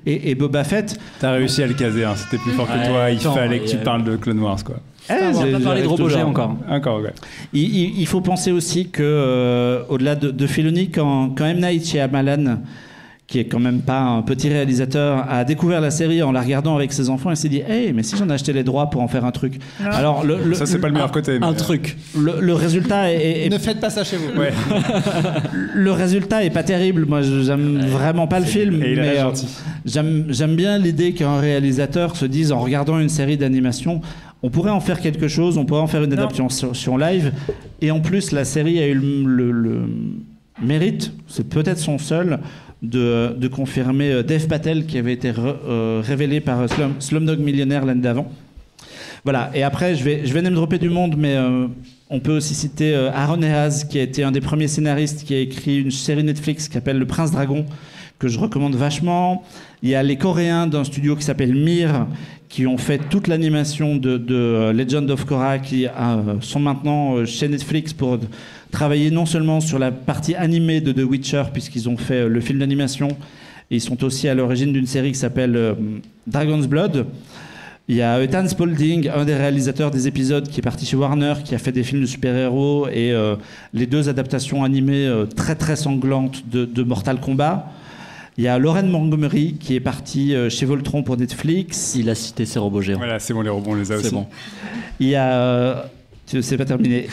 et Boba Fett. T'as réussi à le caser, hein. C'était plus fort que toi, il fallait que tu parles de Clone Wars, quoi. On va pas parler de Roboger encore. Encore, ouais. Il faut penser aussi que, au-delà de Filoni, quand M. Night Shyamalan, qui est quand même pas un petit réalisateur, a découvert la série en la regardant avec ses enfants, et s'est dit hey, mais si j'en achetais les droits pour en faire un truc. Alors ça c'est pas le meilleur côté, mais truc. Le résultat est ne faites pas ça chez vous. Ouais. Le résultat est pas terrible. Moi j'aime vraiment pas le film, et mais gentil. J'aime bien l'idée qu'un réalisateur se dise en regardant une série d'animation, on pourrait en faire quelque chose, on pourrait en faire une adaptation live, et en plus la série a eu le mérite, c'est peut-être son seul, de confirmer Dev Patel, qui avait été révélé par Slumdog Millionnaire l'année d'avant. Voilà, et après je vais name dropper du monde, mais on peut aussi citer Aaron Eaz, qui a été un des premiers scénaristes qui a écrit une série Netflix qui s'appelle Le Prince Dragon, que je recommande vachement. Il y a les Coréens d'un studio qui s'appelle Mir, qui ont fait toute l'animation de Legend of Korra, qui sont maintenant chez Netflix pour travailler non seulement sur la partie animée de The Witcher, puisqu'ils ont fait le film d'animation, et ils sont aussi à l'origine d'une série qui s'appelle Dragon's Blood. Il y a Ethan Spalding, un des réalisateurs des épisodes, qui est parti chez Warner, qui a fait des films de super-héros et les 2 adaptations animées très très sanglantes de Mortal Kombat. Il y a Lauren Montgomery qui est parti chez Voltron pour Netflix. Il a cité ses robots géants. Voilà, c'est bon, les robots, on les a aussi. C'est bon. Il y a... c'est pas terminé.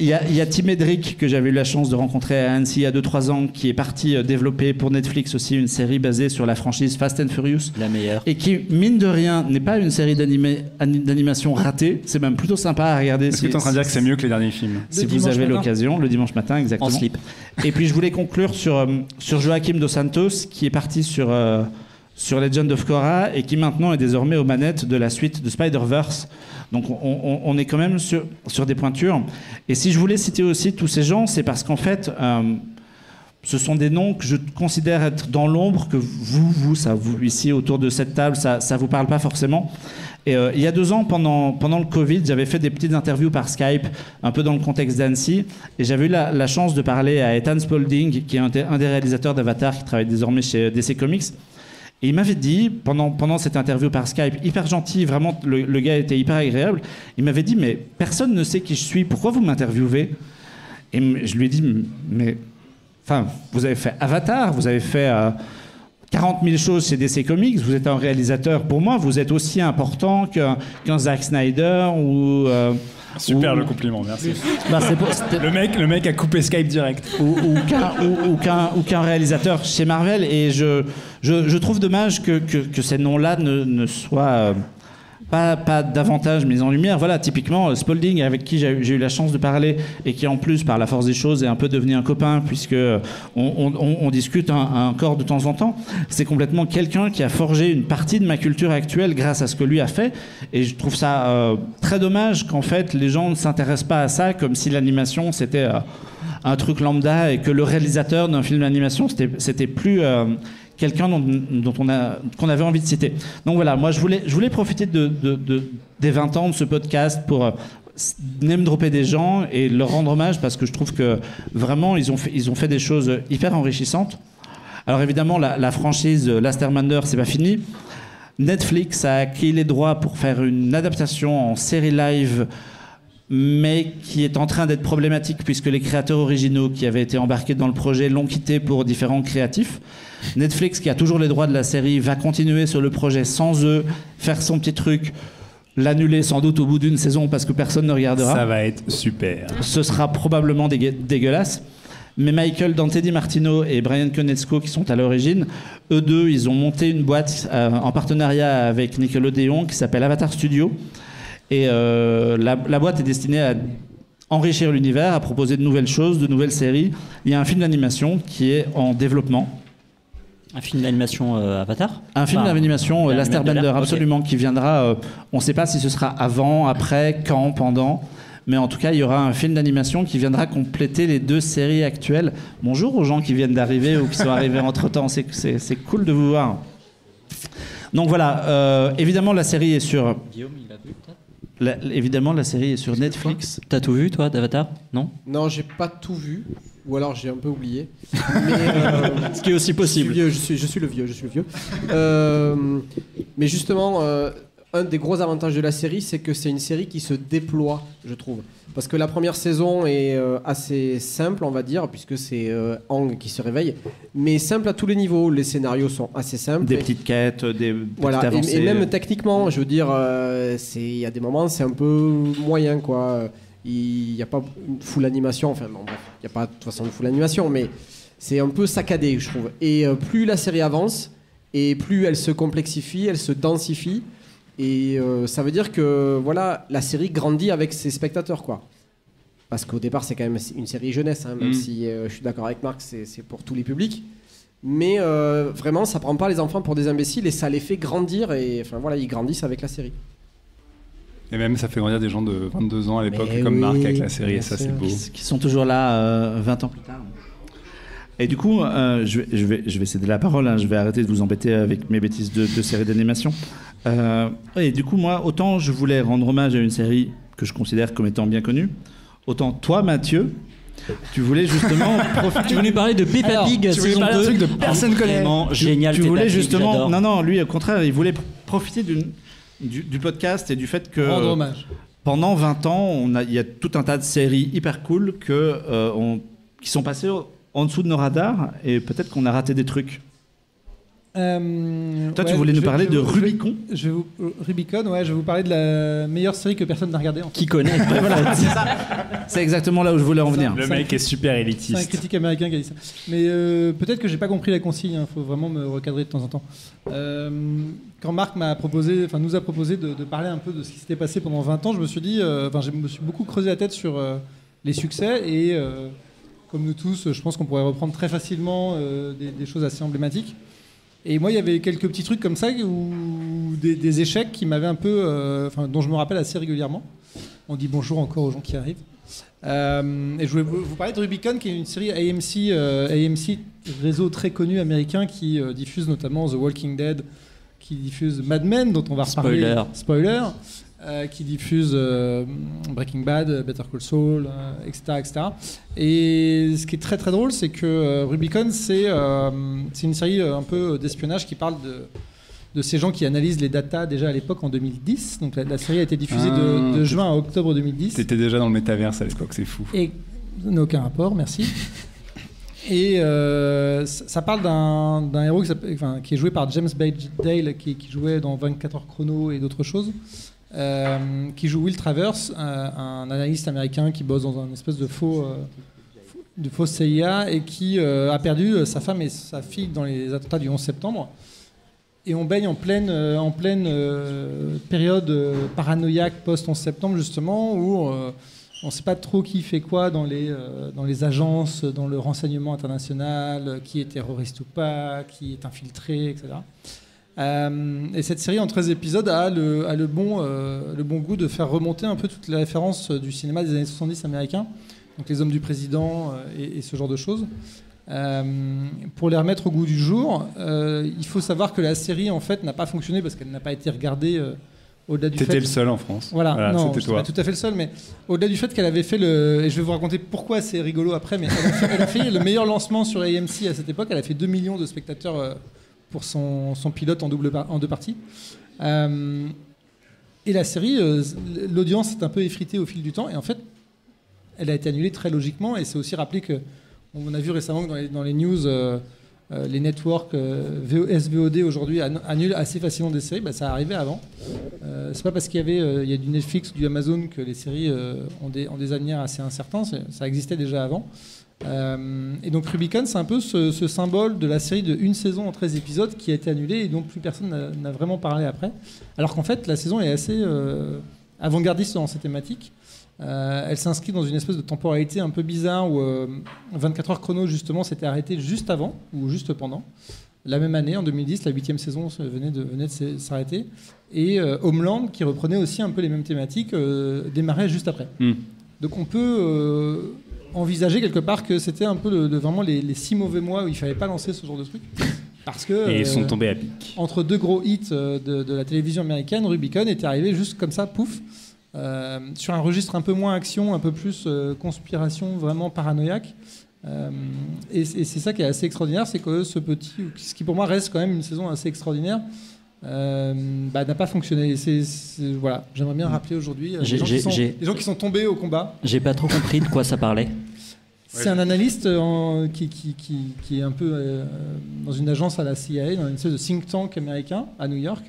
Il y a Tim Hedrick, que j'avais eu la chance de rencontrer à Annecy il y a 2-3 ans, qui est parti développer pour Netflix aussi une série basée sur la franchise Fast and Furious. La meilleure. Et qui, mine de rien, n'est pas une série d'animation ratée. C'est même plutôt sympa à regarder. Est-ce que tu es en train de dire que c'est mieux que les derniers films? Si vous avez l'occasion, le dimanche matin, exactement. En slip. Et puis je voulais conclure sur Joaquim Dos Santos, qui est parti sur Legend of Korra et qui maintenant est désormais aux manettes de la suite de Spider-Verse. Donc on est quand même sur des pointures. Et si je voulais citer aussi tous ces gens, c'est parce qu'en fait, ce sont des noms que je considère être dans l'ombre, que vous ici autour de cette table, ça vous parle pas forcément. Et il y a 2 ans, pendant le Covid, j'avais fait des petites interviews par Skype, un peu dans le contexte d'Annecy, et j'avais eu la chance de parler à Ethan Spalding, qui est un des réalisateurs d'Avatar, qui travaille désormais chez DC Comics. Et il m'avait dit, pendant cette interview par Skype, hyper gentil, vraiment, le gars était hyper agréable, il m'avait dit, mais personne ne sait qui je suis, pourquoi vous m'interviewez? Et je lui ai dit, mais, enfin, vous avez fait Avatar, vous avez fait 40 000 choses chez DC Comics, vous êtes un réalisateur, pour moi, vous êtes aussi important qu'un Zack Snyder ou... Super le compliment, merci. Bah, le mec a coupé Skype direct. Ou qu'un réalisateur chez Marvel. Et je trouve dommage que ces noms-là ne soient pas davantage mis en lumière. Voilà, typiquement Spalding, avec qui j'ai eu la chance de parler et qui en plus, par la force des choses, est un peu devenu un copain, puisque on discute encore de temps en temps. C'est complètement quelqu'un qui a forgé une partie de ma culture actuelle grâce à ce que lui a fait. Et je trouve ça très dommage qu'en fait les gens ne s'intéressent pas à ça, comme si l'animation c'était un truc lambda et que le réalisateur d'un film d'animation c'était plus quelqu'un qu'on avait envie de citer. Donc voilà, moi je voulais profiter des 20 ans de ce podcast pour name dropper des gens et leur rendre hommage, parce que je trouve que vraiment ils ont fait des choses hyper enrichissantes. Alors évidemment la franchise Last Airbender, c'est pas fini. Netflix a acquis les droits pour faire une adaptation en série live, mais qui est en train d'être problématique puisque les créateurs originaux qui avaient été embarqués dans le projet l'ont quitté pour différents créatifs. Netflix, qui a toujours les droits de la série, va continuer sur le projet sans eux, faire son petit truc, l'annuler sans doute au bout d'une saison parce que personne ne regardera. Ça va être super. Ce sera probablement dégueulasse. Mais Michael Dante Di Martino et Brian Konietzko, qui sont à l'origine, eux deux, ils ont monté une boîte en partenariat avec Nickelodeon qui s'appelle Avatar Studio. Et la boîte est destinée à enrichir l'univers, à proposer de nouvelles choses, de nouvelles séries. Il y a un film d'animation qui est en développement. Un film d'animation Avatar? Un film d'animation Last Airbender, okay. Absolument, qui viendra... on ne sait pas si ce sera avant, après, quand, pendant... Mais en tout cas, il y aura un film d'animation qui viendra compléter les 2 séries actuelles. Bonjour aux gens qui viennent d'arriver ou qui sont arrivés entre-temps. C'est cool de vous voir. Donc voilà, évidemment, la série est sur... Guillaume, il a vu peut-être? Évidemment, la série est sur Netflix. T'as tout vu, toi, d'Avatar? Non? Non, j'ai pas tout vu. Ou alors j'ai un peu oublié. Mais, ce qui est aussi possible. Je suis le vieux. Mais justement... un des gros avantages de la série, c'est que c'est une série qui se déploie, je trouve. Parce que la première saison est assez simple, on va dire, puisque c'est Aang qui se réveille. Mais simple à tous les niveaux. Les scénarios sont assez simples. Des petites quêtes, des voilà, petites avancées. Et même techniquement, je veux dire, il y a des moments, c'est un peu moyen, quoi. Il n'y a pas une full animation. Enfin, bon, bref, il n'y a pas de toute façon une full animation, mais c'est un peu saccadé, je trouve. Et plus la série avance, et plus elle se complexifie, elle se densifie. Et ça veut dire que voilà, la série grandit avec ses spectateurs, quoi. Parce qu'au départ, c'est quand même une série jeunesse, hein, même si je suis d'accord avec Marc, c'est pour tous les publics. Mais vraiment, ça prend pas les enfants pour des imbéciles et ça les fait grandir. Et enfin voilà, ils grandissent avec la série. Et même, ça fait grandir des gens de 22 ans à l'époque, comme Marc avec la série, et ça, c'est beau. Qui sont toujours là 20 ans plus tard. Et du coup, je vais céder la parole, hein, je vais arrêter de vous embêter avec mes bêtises de séries d'animation. Et du coup, moi, autant je voulais rendre hommage à une série que je considère comme étant bien connue, autant toi, Mathieu, tu voulais justement Tu voulais parler de Peppa Pig tu voulais saison parler d'un 2. truc de personne connaît. Vraiment génial. Tu Peppa voulais Pig, justement... j'adore. Non, lui, au contraire, il voulait profiter du podcast et du fait que... Rendre hommage. Pendant 20 ans, il y a tout un tas de séries hyper cool qui sont passées en dessous de nos radars et peut-être qu'on a raté des trucs. Toi, tu voulais nous parler de Rubicon. Rubicon, ouais, je vais vous parler de la meilleure série que personne n'a regardée. En fait. Qui connaît Ouais, voilà, c'est ça. C'est exactement là où je voulais en venir. Le mec est super C'est un élitiste. critique américain qui a dit ça. Mais peut-être que j'ai pas compris la consigne, il faut vraiment me recadrer de temps en temps. Quand Marc nous a proposé de parler un peu de ce qui s'était passé pendant 20 ans, je me suis dit, je me suis beaucoup creusé la tête sur les succès et comme nous tous, je pense qu'on pourrait reprendre très facilement des choses assez emblématiques. Et moi, il y avait quelques petits trucs comme ça, ou des échecs qui m'avaient un peu, dont je me rappelle assez régulièrement. On dit bonjour encore aux gens qui arrivent. Et je voulais vous parler de Rubicon, qui est une série AMC, réseau très connu américain qui diffuse notamment The Walking Dead, qui diffuse Mad Men, dont on va reparler. Spoiler. Qui diffuse Breaking Bad, Better Call Saul, etc. Et ce qui est très très drôle, c'est que Rubicon, c'est une série un peu d'espionnage qui parle de ces gens qui analysent les datas déjà à l'époque en 2010. Donc la série a été diffusée de juin à octobre 2010. T'étais déjà dans le métaverse à l'époque, c'est fou. Et ça n'a aucun rapport, merci. Et ça parle d'un héros qui est joué par James Badge-Dale, qui jouait dans 24 heures chrono et d'autres choses. Qui joue Will Travers, un analyste américain qui bosse dans un espèce de faux CIA et qui a perdu sa femme et sa fille dans les attentats du 11 septembre. Et on baigne en pleine période paranoïaque post-11 septembre, justement, où on ne sait pas trop qui fait quoi dans les agences, dans le renseignement international, qui est terroriste ou pas, qui est infiltré, etc. Et cette série en 13 épisodes a le bon goût de faire remonter un peu toutes les références du cinéma des années 70 américains, donc les hommes du président et ce genre de choses. Pour les remettre au goût du jour, il faut savoir que la série en fait n'a pas fonctionné parce qu'elle n'a pas été regardée au-delà du fait... T'étais le seul en France. Voilà, non, c'était je toi. suis pas tout à fait le seul, mais au-delà du fait qu'elle avait fait et je vais vous raconter pourquoi c'est rigolo après, mais elle a fait le meilleur lancement sur AMC à cette époque. Elle a fait 2 millions de spectateurs pour son pilote en deux parties. Et la série, l'audience est un peu effritée au fil du temps, et en fait, elle a été annulée très logiquement, et c'est aussi rappelé que, on a vu récemment que dans les news, les networks SVOD aujourd'hui annulent assez facilement des séries. Ça arrivait avant. C'est pas parce qu'il y a du Netflix ou du Amazon que les séries ont des avenirs assez incertains, ça existait déjà avant. Et donc Rubicon, c'est un peu ce symbole de la série de une saison en 13 épisodes qui a été annulée et dont plus personne n'a vraiment parlé après. Alors qu'en fait, la saison est assez avant-gardiste dans ses thématiques. Elle s'inscrit dans une espèce de temporalité un peu bizarre où 24 heures chrono, justement, s'était arrêté juste avant ou juste pendant. La même année, en 2010, la 8e saison venait de s'arrêter. Et Homeland, qui reprenait aussi un peu les mêmes thématiques, démarrait juste après. Donc on peut... envisager quelque part que c'était un peu vraiment les 6 mauvais mois où il fallait pas lancer ce genre de truc parce que et ils sont tombés à pic. Entre 2 gros hits de la télévision américaine, Rubicon était arrivé juste comme ça, pouf, sur un registre un peu moins action, un peu plus conspiration, vraiment paranoïaque. Et c'est ça qui est assez extraordinaire, c'est que ce qui pour moi reste quand même une saison assez extraordinaire, n'a pas fonctionné. Voilà, j'aimerais bien rappeler aujourd'hui les gens qui sont tombés au combat. J'ai pas trop compris de quoi ça parlait. C'est un analyste qui est un peu dans une agence à la CIA, dans une espèce de think tank américain à New York,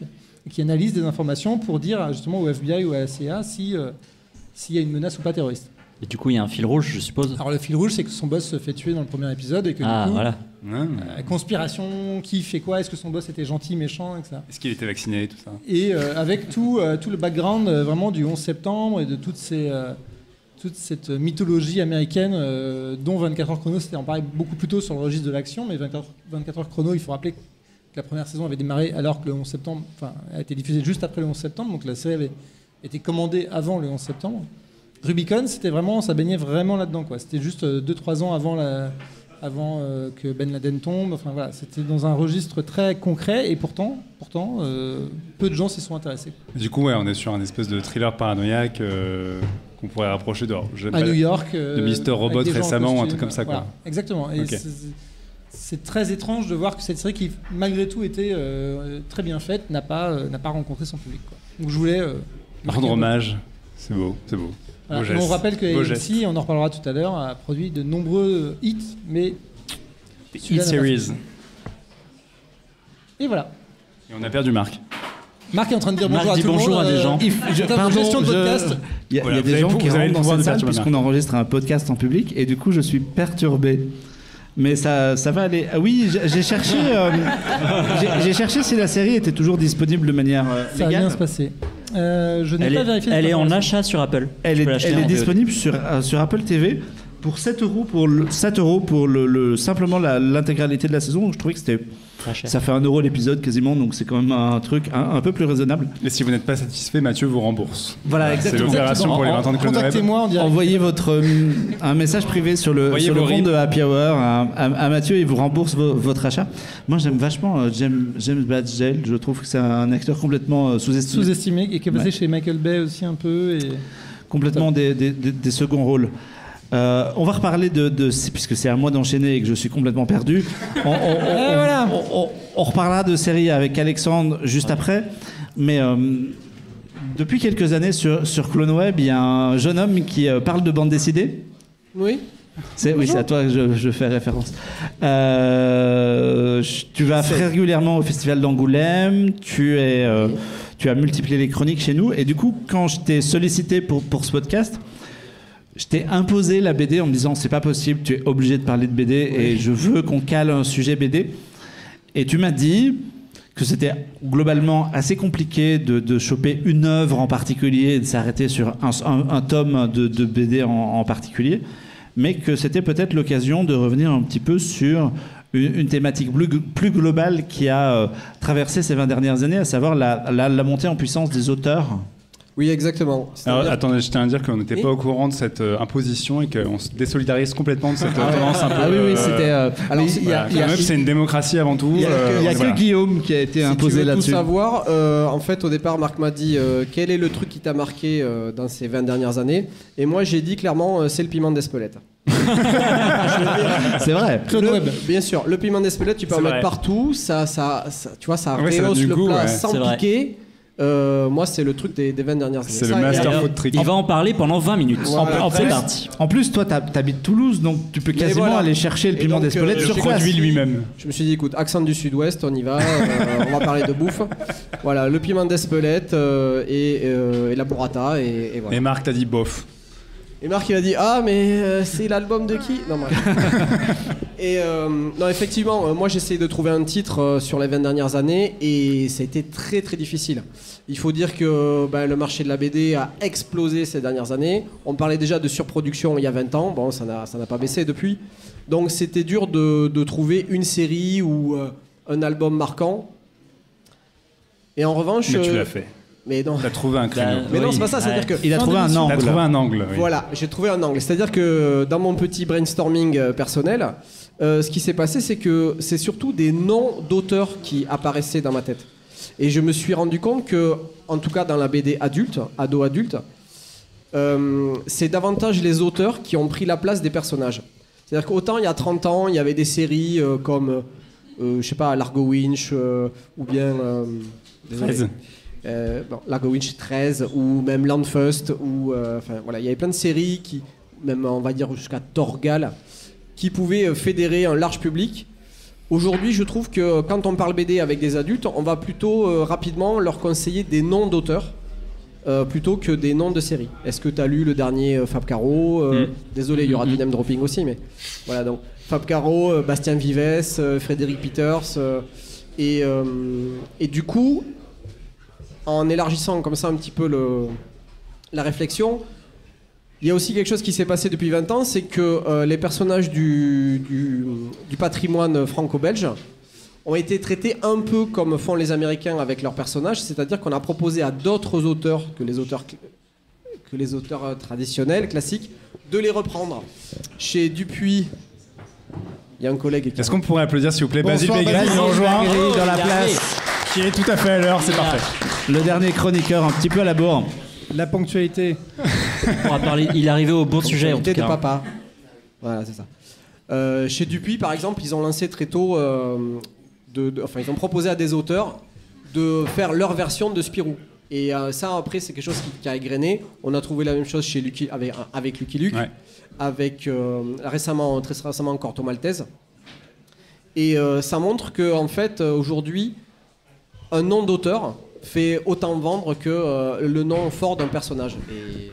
et qui analyse des informations pour dire justement au FBI ou à la CIA s'il y a une menace ou pas terroriste. Et du coup, il y a un fil rouge, je suppose. Alors le fil rouge, c'est que son boss se fait tuer dans le premier épisode et que du coup, voilà. Conspiration, qui fait quoi, est-ce que son boss était gentil, méchant, etc. Est-ce qu'il était vacciné, tout ça. Et avec tout le background vraiment du 11 septembre et de toute cette mythologie américaine dont 24 heures chrono, c'était en parlait beaucoup plus tôt sur le registre de l'action, mais 24 heures chrono, il faut rappeler que la première saison avait démarré alors que le 11 septembre, a été diffusée juste après le 11 septembre, donc la série avait été commandée avant le 11 septembre. Rubicon, ça baignait vraiment là-dedans, quoi. C'était juste 2-3 ans avant avant que Ben Laden tombe. Enfin voilà, c'était dans un registre très concret et pourtant, peu de gens s'y sont intéressés. Du coup, ouais, on est sur un espèce de thriller paranoïaque qu'on pourrait rapprocher de New York, de Mr. Robot récemment ou un truc comme ça, quoi. Voilà, exactement. Et Okay. c'est très étrange de voir que cette série qui, malgré tout, était très bien faite, n'a pas rencontré son public, quoi. Donc je voulais rendre hommage. C'est beau, c'est beau. Voilà. Beau geste. On rappelle que Beau AMC, geste. on en reparlera tout à l'heure, a produit de nombreux hits, mais celui-là Hit n'a pas series. fait. Et voilà. Et on a perdu Marc. Marc est en train de dire Marc bonjour à dit tout le monde. bonjour à des gens. Pardon, gestion de podcast. Il y a Voilà, des vous gens avez- qui vous avez rentrent le dans pouvoir cette de salle perturber puisqu'on enregistre un podcast en public et du coup je suis perturbé. Mais ça va aller. Ah oui, j'ai cherché, j'ai cherché si la série était toujours disponible de manière Ça va légale. bien se passer. Je n'ai pas vérifié. Elle cette est en information. achat sur Apple. Elle Tu est, peux l'acheter elle est en disponible sur Apple TV pour 7 euros pour simplement l'intégralité de la saison. Donc je trouvais que c'était Pas cher. ça fait 1 euro l'épisode quasiment, donc c'est quand même un truc un peu plus raisonnable. Et si vous n'êtes pas satisfait, Mathieu vous rembourse. Voilà, C'est exactement. l'opération pour les 20 ans de Clone Web. Contactez-moi en direct. Envoyez un message privé sur le Envoyez vos compte rimes. de Happy Hour à Mathieu et il vous rembourse votre achat. Moi j'aime vachement James Badgel, je trouve que c'est un acteur complètement sous-estimé. Sous-estimé et qui est passé Ouais. chez Michael Bay aussi un peu. Et... Complètement des seconds rôles. On va reparler puisque c'est à moi d'enchaîner et que je suis complètement perdu. On reparlera de séries avec Alexandre juste après. Mais depuis quelques années sur Clone Web, il y a un jeune homme qui parle de bande dessinée. Oui. Oui, c'est à toi que je fais référence. Tu vas régulièrement au Festival d'Angoulême. Tu as multiplié les chroniques chez nous. Et du coup, quand je t'ai sollicité pour ce podcast, je t'ai imposé la BD en me disant c'est pas possible, tu es obligé de parler de BD et je veux qu'on cale un sujet BD. Et tu m'as dit que c'était globalement assez compliqué de choper une œuvre en particulier et de s'arrêter sur un tome de BD en particulier, mais que c'était peut-être l'occasion de revenir un petit peu sur une thématique plus globale qui a traversé ces 20 dernières années, à savoir la montée en puissance des auteurs. Oui, exactement. Alors, C'est-à-dire- attendez, je tiens à dire qu'on n'était Oui. pas au courant de cette imposition et qu'on se désolidarise complètement de cette tendance un peu. Ah oui, c'était. Alors, mais il y a- Clone Web, c'est une démocratie avant tout. Il y a voilà. que Guillaume qui a été Si imposé tu veux tout là-dessus. savoir, en fait, au départ, Marc m'a dit quel est le truc qui t'a marqué dans ces 20 dernières années. Et moi, j'ai dit clairement, c'est le piment d'Espelette. C'est vrai. Clone Web. Bien sûr, le piment d'Espelette, tu peux en C'est mettre vrai. partout. Ça, tu vois, ça Ouais, ça rehausse donne du le goût, plat ouais. sans C'est vrai. piquer. Moi, c'est le truc des 20 dernières années. C'est Ça, le et master alors- food trick. Il va en parler pendant 20 minutes. Voilà. C'est parti. En plus, toi, t'habites Toulouse, donc tu peux Mais quasiment voilà. aller chercher le Et piment donc, d'Espelette je sur sais place. Produit lui-même. Je me suis dit, écoute, accent du sud-ouest, on y va, on va parler de bouffe. Voilà, le piment d'Espelette et la burrata, et voilà. Et Marc t'a dit bof. Et Marc il a dit ah mais c'est l'album de qui? Non bref. Et non effectivement moi j'essaie de trouver un titre sur les 20 dernières années et ça a été très très difficile. Il faut dire que le marché de la BD a explosé ces dernières années. On parlait déjà de surproduction il y a 20 ans, bon ça n'a pas baissé depuis. Donc c'était dur de trouver une série ou un album marquant. Et en revanche Mais tu l'as fait. mais non. T'as trouvé un créneau. Mais non Oui. c'est pas ça, c'est-à-dire que Il a trouvé un T'as angle. trouvé un angle. Oui. voilà, j'ai trouvé un angle. C'est-à-dire que dans mon petit brainstorming personnel, ce qui s'est passé, c'est que c'est surtout des noms d'auteurs qui apparaissaient dans ma tête. Et je me suis rendu compte que, en tout cas dans la BD adulte, ado-adulte, c'est davantage les auteurs qui ont pris la place des personnages. C'est-à-dire qu'autant il y a 30 ans, il y avait des séries comme, je sais pas, Largo Winch, ou bien... désolé. 13. Largo Winch 13 ou même Landfust ou enfin voilà il y avait plein de séries qui même on va dire jusqu'à Torgal qui pouvaient fédérer un large public. Aujourd'hui je trouve que quand on parle BD avec des adultes on va plutôt rapidement leur conseiller des noms d'auteurs plutôt que des noms de séries. Est-ce que tu as lu le dernier Fab Caro désolé il y aura du name dropping aussi mais voilà donc Fab Caro, Bastien Vives, Frédéric Peters et du coup en élargissant comme ça un petit peu la réflexion, il y a aussi quelque chose qui s'est passé depuis 20 ans, c'est que les personnages du patrimoine franco-belge ont été traités un peu comme font les Américains avec leurs personnages, c'est-à-dire qu'on a proposé à d'autres auteurs que les auteurs traditionnels, classiques, de les reprendre. Chez Dupuis, Il y a un collègue qui Est-ce qu'on pourrait applaudir, s'il vous plaît, Basile Bonsoir, Bégrin qui nous rejoint, dans la place. qui est tout à fait à l'heure, c'est parfait. Le dernier chroniqueur, un petit peu à la bourre. La ponctualité. On pourra parler, il est arrivé au bon sujet en tout Ponctualité de cas. papa. Voilà, c'est ça. Chez Dupuis, par exemple, ils ont lancé très tôt, enfin, ils ont proposé à des auteurs de faire leur version de Spirou. Et ça, après, c'est quelque chose qui a égrené. On a trouvé la même chose chez Lucky, avec Lucky Luke, Ouais. avec très récemment encore Corto Maltese. Et ça montre que, en fait, aujourd'hui, un nom d'auteur fait autant vendre que le nom fort d'un personnage. Et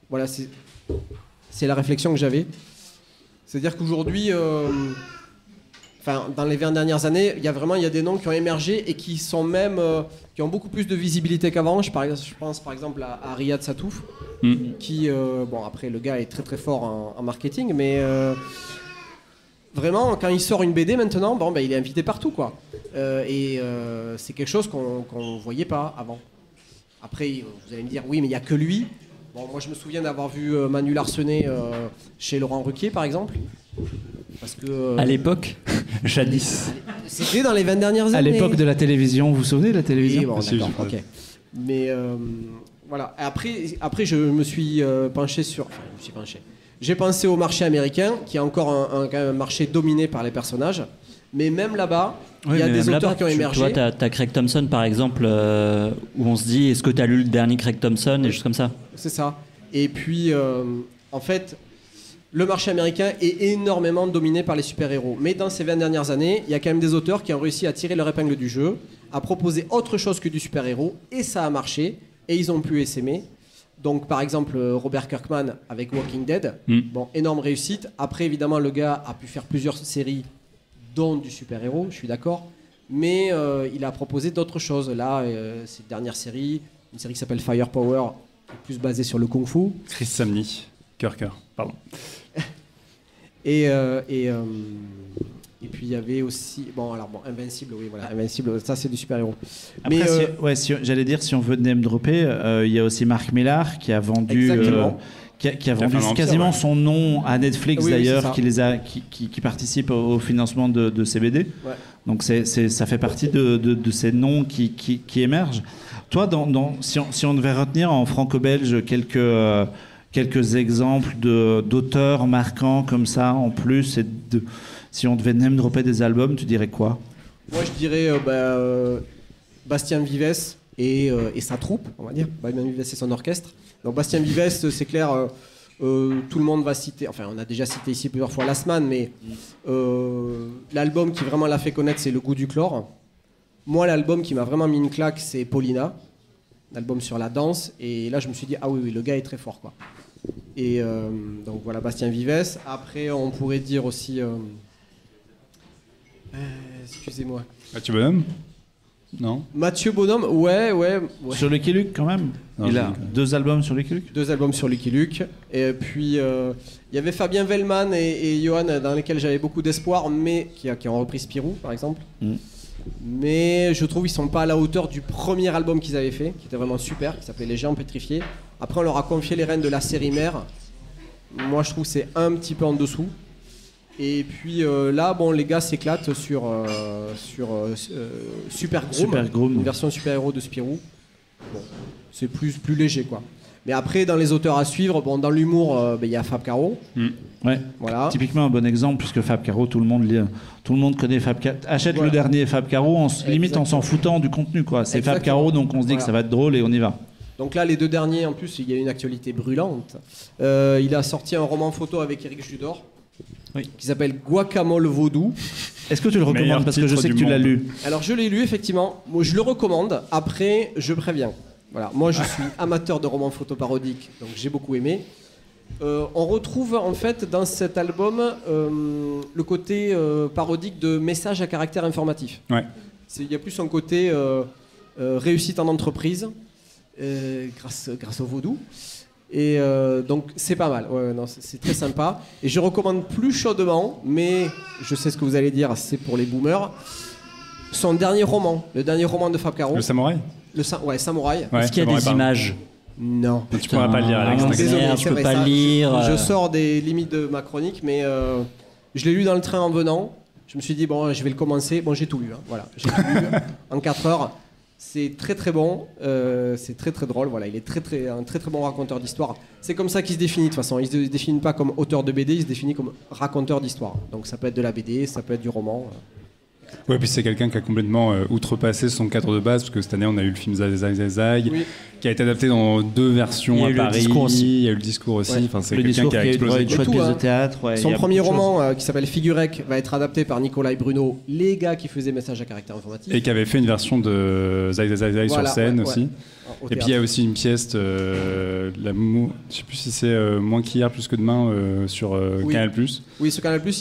voilà, c'est la réflexion que j'avais. C'est-à-dire qu'aujourd'hui, dans les 20 dernières années, il y a des noms qui ont émergé et qui sont même qui ont beaucoup plus de visibilité qu'avant. Je pense par exemple à Riyad Satouf, qui, après le gars est très très fort en marketing, mais vraiment quand il sort une BD maintenant, il est invité partout quoi. C'est quelque chose qu'on voyait pas avant. Après, vous allez me dire oui, mais il y a que lui. Bon, moi je me souviens d'avoir vu Manu Larsenet chez Laurent Ruquier par exemple. Parce que, À l'époque, Jadis. c'était dans les 20 dernières années. À l'époque de la télévision, vous vous souvenez de la télévision? Oui, bon, Si, d'accord, j'ai ok. Mais voilà. Après, je me suis penché sur. Enfin, je me suis penché. J'ai pensé au marché américain, qui est encore quand même un marché dominé par les personnages. Mais même là-bas, il y a des auteurs qui ont émergé. Tu vois, t'as Craig Thompson par exemple, où on se dit est-ce que t'as lu le dernier Craig Thompson et juste comme ça. C'est ça. Et puis, en fait, le marché américain est énormément dominé par les super-héros. Mais dans ces 20 dernières années, il y a quand même des auteurs qui ont réussi à tirer leur épingle du jeu, à proposer autre chose que du super-héros, et ça a marché, et ils ont pu s'aimer. Donc, par exemple, Robert Kirkman avec Walking Dead, bon, énorme réussite. Après, évidemment, le gars a pu faire plusieurs séries, dont du super-héros, je suis d'accord, mais il a proposé d'autres choses. Là, cette dernière série, une série qui s'appelle Firepower, plus basée sur le kung-fu. Chris Samney. Cœur, pardon. Et puis il y avait aussi Invincible, oui voilà, Invincible, ça c'est du super-héros. Après, Mais j'allais dire, si on veut name dropper, il y a aussi Mark Millar qui a vendu, qui a vendu quasiment son nom à Netflix d'ailleurs, qui participe au financement de ces BD. Ouais. Donc ça fait partie de ces noms qui émergent. Toi, si on devait retenir en franco-belge quelques exemples d'auteurs marquants comme ça en plus, si on devait name dropper des albums, tu dirais quoi? moi je dirais Bastien Vives et sa troupe, on va dire, Bastien Vives et son orchestre. Donc Bastien Vives, c'est clair, tout le monde va citer, enfin on a déjà cité ici plusieurs fois Lasman, mais l'album qui vraiment l'a fait connaître, c'est Le Goût du chlore. Moi, l'album qui m'a vraiment mis une claque, c'est Paulina, l'album sur la danse, et là je me suis dit ah oui, le gars est très fort quoi. Et donc voilà, Bastien Vives. Après on pourrait dire aussi excusez-moi, Mathieu Bonhomme. Non. Mathieu Bonhomme, ouais. Sur Lucky Luke quand même. Non, Il a 2 albums sur Lucky Luke. 2 albums sur Lucky Luke. Et puis il y avait Fabien Vellman et Johan dans lesquels j'avais beaucoup d'espoir, mais qui ont repris Spirou par exemple. Mais je trouve qu'ils sont pas à la hauteur du premier album qu'ils avaient fait, qui était vraiment super, qui s'appelait Les Géants Pétrifiés. Après on leur a confié les rênes de la série mère. Moi je trouve que c'est un petit peu en dessous. Et puis là, bon, les gars s'éclatent sur Super Groom, une version super-héros de Spirou. Bon, c'est plus léger, quoi. Mais après, dans les auteurs à suivre, bon, dans l'humour, il y a Fab Caro. Ouais. Voilà. Typiquement un bon exemple, puisque Fab Caro, tout le monde connaît Fab Caro. Achète le dernier Fab Caro, limite en s'en foutant du contenu, quoi. C'est Fab Caro, donc on se dit que ça va être drôle et on y va. Donc là, les 2 derniers, en plus, il y a une actualité brûlante. Il a sorti un roman photo avec Éric Judor. Oui. Qui s'appelle Guacamole Vaudou. Est-ce que tu le recommandes? Parce que je sais que tu l'as lu. Alors je l'ai lu effectivement. Moi je le recommande. Après je préviens. Voilà. Moi je suis amateur de romans photoparodiques, donc j'ai beaucoup aimé. On retrouve en fait dans cet album le côté parodique de messages à caractère informatif. Ouais. Il y a plus un côté réussite en entreprise grâce au vaudou. Et donc c'est pas mal, c'est très sympa. Et je recommande plus chaudement, mais je sais ce que vous allez dire, c'est pour les boomers, son dernier roman, le dernier roman de Fab Caro. Le Samouraï. Samouraï. Ouais, Est-ce qu'il y a des images? Non. Tu pourras pas le lire, Alex. Putain, Désolé, merde, c'est je peux vrai, pas ça, le lire. Je sors des limites de ma chronique, mais Je l'ai lu dans le train en venant. Je me suis dit, bon, je vais le commencer. Bon, j'ai tout lu. Hein. Voilà, j'ai tout lu en 4 heures. C'est très très bon. C'est très très drôle. Voilà, il est un très très bon raconteur d'histoire. C'est comme ça qu'il se définit de toute façon. Il se définit pas comme auteur de BD, il se définit comme raconteur d'histoire. Donc ça peut être de la BD, ça peut être du roman. Ouais, puis c'est quelqu'un qui a complètement outrepassé son cadre de base, parce que cette année on a eu le film Zag Zag Zag Zag, qui a été adapté dans 2 versions à Paris. Il y a eu le discours aussi. Ouais. Enfin, c'est Le quelqu'un discours qui a explosé. une chouette pièce de théâtre. Ouais, Son il y a premier beaucoup de choses. roman qui s'appelle Figurec va être adapté par Nicolas et Bruno, les gars qui faisaient Message à caractère informatique. Et qui avait fait une version de Zag Zag Zag Zag Voilà, sur scène ouais, aussi. ouais. Au Et puis il y a aussi une pièce, je sais plus si c'est Moins qu'hier, plus que demain, sur Canal+. Oui, sur Canal+, il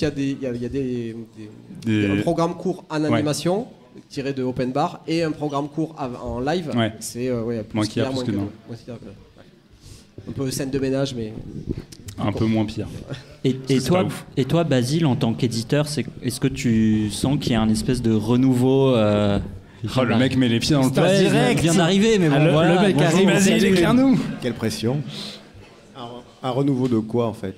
y a un programme court en animation tiré de Open Bar et un programme court en live. Ouais. C'est Moins qu'hier, plus que demain. Un peu scène de ménage, mais Un peu moins pire. Et toi, Basile, en tant qu'éditeur, est-ce que tu sens qu'il y a un espèce de renouveau Le mec met les pieds dans le plat. Il vient d'arriver, mais bon, le voilà. mec Bonjour, arrive, Basile. Vas-y, éclaire-nous. Quelle pression. Un renouveau de quoi en fait?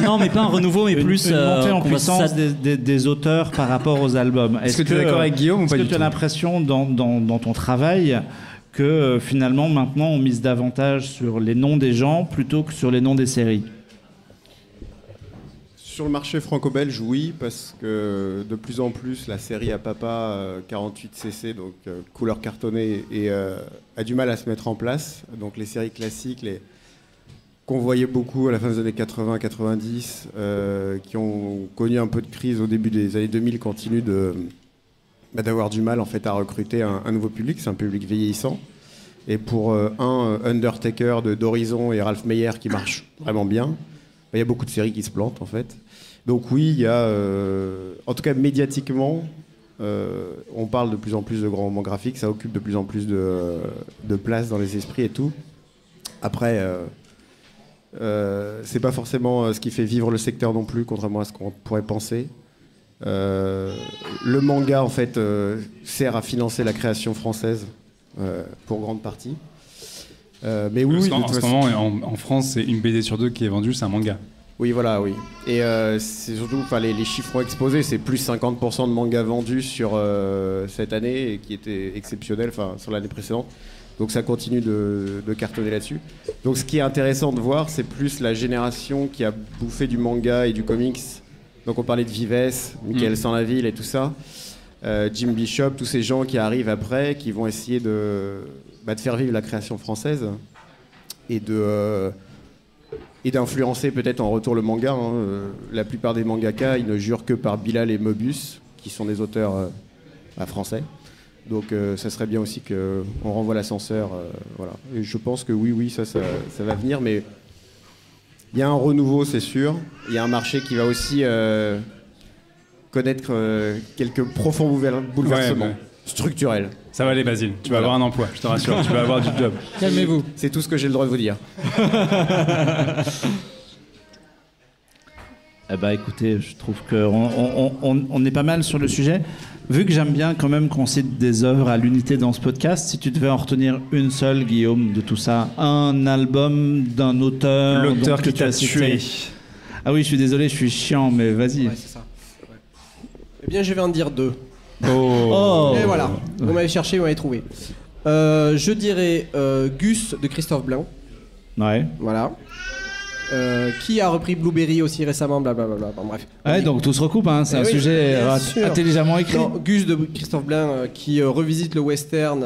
Non, mais pas un renouveau, mais plus une montée en qu'on va puissance des auteurs par rapport aux albums. Est-ce que tu es d'accord avec Guillaume ou pas Est-ce du que tu as tout l'impression dans ton travail que finalement maintenant on mise davantage sur les noms des gens plutôt que sur les noms des séries? Sur le marché franco-belge, oui, parce que de plus en plus la série à papa 48cc, donc couleur cartonnée, a du mal à se mettre en place. Donc les séries classiques, qu'on voyait beaucoup à la fin des années 80-90, qui ont connu un peu de crise au début des années 2000, continuent d'avoir du mal en fait à recruter un nouveau public. C'est un public vieillissant. Et pour Undertaker d'Horizon et Ralph Meyer qui marche vraiment bien, il y a beaucoup de séries qui se plantent en fait. Donc oui, il y a, en tout cas médiatiquement, on parle de plus en plus de grands romans graphiques, ça occupe de plus en plus de place dans les esprits et tout. Après, c'est pas forcément ce qui fait vivre le secteur non plus, contrairement à ce qu'on pourrait penser. Le manga en fait sert à financer la création française pour grande partie. Mais oui, en ce moment, en France, c'est une BD sur 2 qui est vendue, c'est un manga. Oui, voilà, oui. Et c'est surtout, les chiffres ont explosé, c'est plus 50% de mangas vendus sur cette année, et qui était exceptionnel, sur l'année précédente. Donc ça continue de cartonner là-dessus. Donc ce qui est intéressant de voir, c'est plus la génération qui a bouffé du manga et du comics. Donc on parlait de Vives, Michael Sanlaville et tout ça. Jim Bishop, tous ces gens qui arrivent après, qui vont essayer de faire vivre la création française et d'influencer peut-être en retour le manga. La plupart des mangaka, ils ne jurent que par Bilal et Moebius, qui sont des auteurs français. Donc ça serait bien aussi qu'on renvoie l'ascenseur. Voilà. Et je pense que oui, ça va venir, mais il y a un renouveau, c'est sûr. Il y a un marché qui va aussi connaître quelques profonds bouleversements structurels. Ça va aller, Basile. Tu vas avoir un emploi, je te rassure. Tu vas avoir du job. Calmez-vous. C'est tout ce que j'ai le droit de vous dire. Eh ben, écoutez, je trouve qu'on est pas mal sur le sujet. Vu que j'aime bien quand même qu'on cite des œuvres à l'unité dans ce podcast, si tu devais en retenir une seule, Guillaume, de tout ça, un album d'un auteur... L'auteur que qui t'a tué. Ah oui, je suis désolé, je suis chiant, mais vas-y. Ouais, c'est ça. Ouais. Eh bien, je vais en dire 2. Oh. Et voilà, vous m'avez cherché, vous m'avez trouvé. Je dirais Gus de Christophe Blain. Ouais. Voilà. Qui a repris Blueberry aussi récemment, blablabla. Bon, bref. Ouais, donc tout se recoupe, hein. C'est un sujet bien sûr. intelligemment écrit. Non, Gus de Christophe Blain qui revisite le western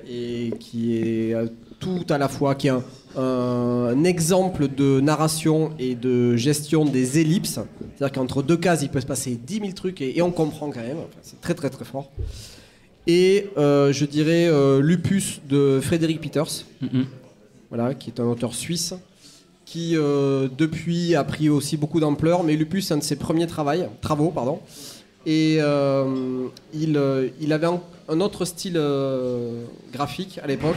et qui est tout à la fois, qui est un exemple de narration et de gestion des ellipses. C'est-à-dire qu'entre 2 cases, il peut se passer 10 000 trucs et on comprend quand même. Enfin, c'est très très très fort. Et je dirais Lupus de Frédéric Peters, voilà, qui est un auteur suisse qui depuis a pris aussi beaucoup d'ampleur, mais Lupus c'est un de ses premiers travaux. Et il avait un autre style graphique à l'époque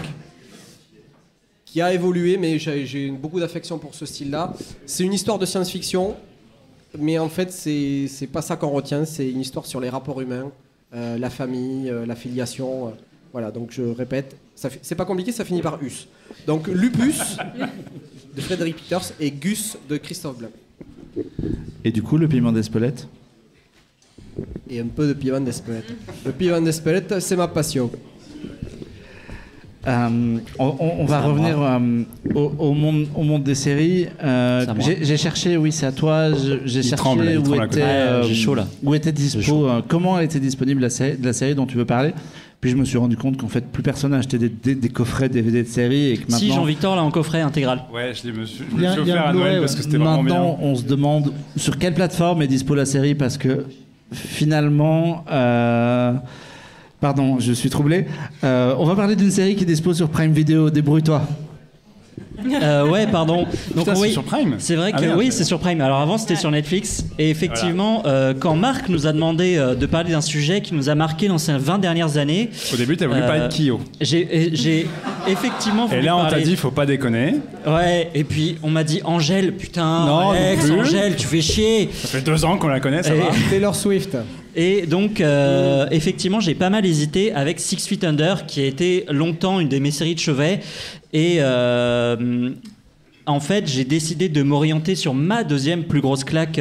qui a évolué, mais j'ai beaucoup d'affection pour ce style-là. C'est une histoire de science-fiction, mais en fait c'est pas ça qu'on retient, c'est une histoire sur les rapports humains, la famille, la filiation. Voilà, donc je répète, c'est pas compliqué, ça finit par us. Donc Lupus de Frédéric Peters et Gus de Christophe Blain. Et du coup, le piment d'Espelette? Et un peu de piment d'Espelette. Le piment d'Espelette, c'est ma passion. On va revenir au monde des séries. J'ai cherché, oui, c'est à toi. J'ai cherché j'ai chaud là. Où était dispo, comment était disponible la série dont tu veux parler. Puis je me suis rendu compte qu'en fait plus personne n'a acheté des coffrets DVD de séries et que maintenant. Si Jean-Victor l'a en coffret intégral. Ouais, je me suis offert à Noël parce que c'était vraiment bien. Maintenant, on se demande sur quelle plateforme est dispo la série parce que finalement. Pardon, je suis troublé. On va parler d'une série qui dispose sur Prime Video. Débrouille-toi. Ouais, pardon. Donc Putain, oui, c'est sur Prime. C'est vrai que merde, oui, c'est sur Prime. Alors avant, c'était sur Netflix. Et effectivement, quand Marc nous a demandé de parler d'un sujet qui nous a marqué dans ces 20 dernières années. Au début, t'as voulu parler de Kyo. J'ai effectivement voulu Et là, on t'a parler... dit, faut pas déconner. Ouais, et puis on m'a dit Angèle, putain, Non, Alex, non plus. Angèle, tu fais chier. Ça fait 2 ans qu'on la connaît, ça va. Taylor Swift. Et donc, effectivement, j'ai pas mal hésité avec Six Feet Under, qui a été longtemps une de mes séries de chevet. Et en fait, j'ai décidé de m'orienter sur ma deuxième plus grosse claque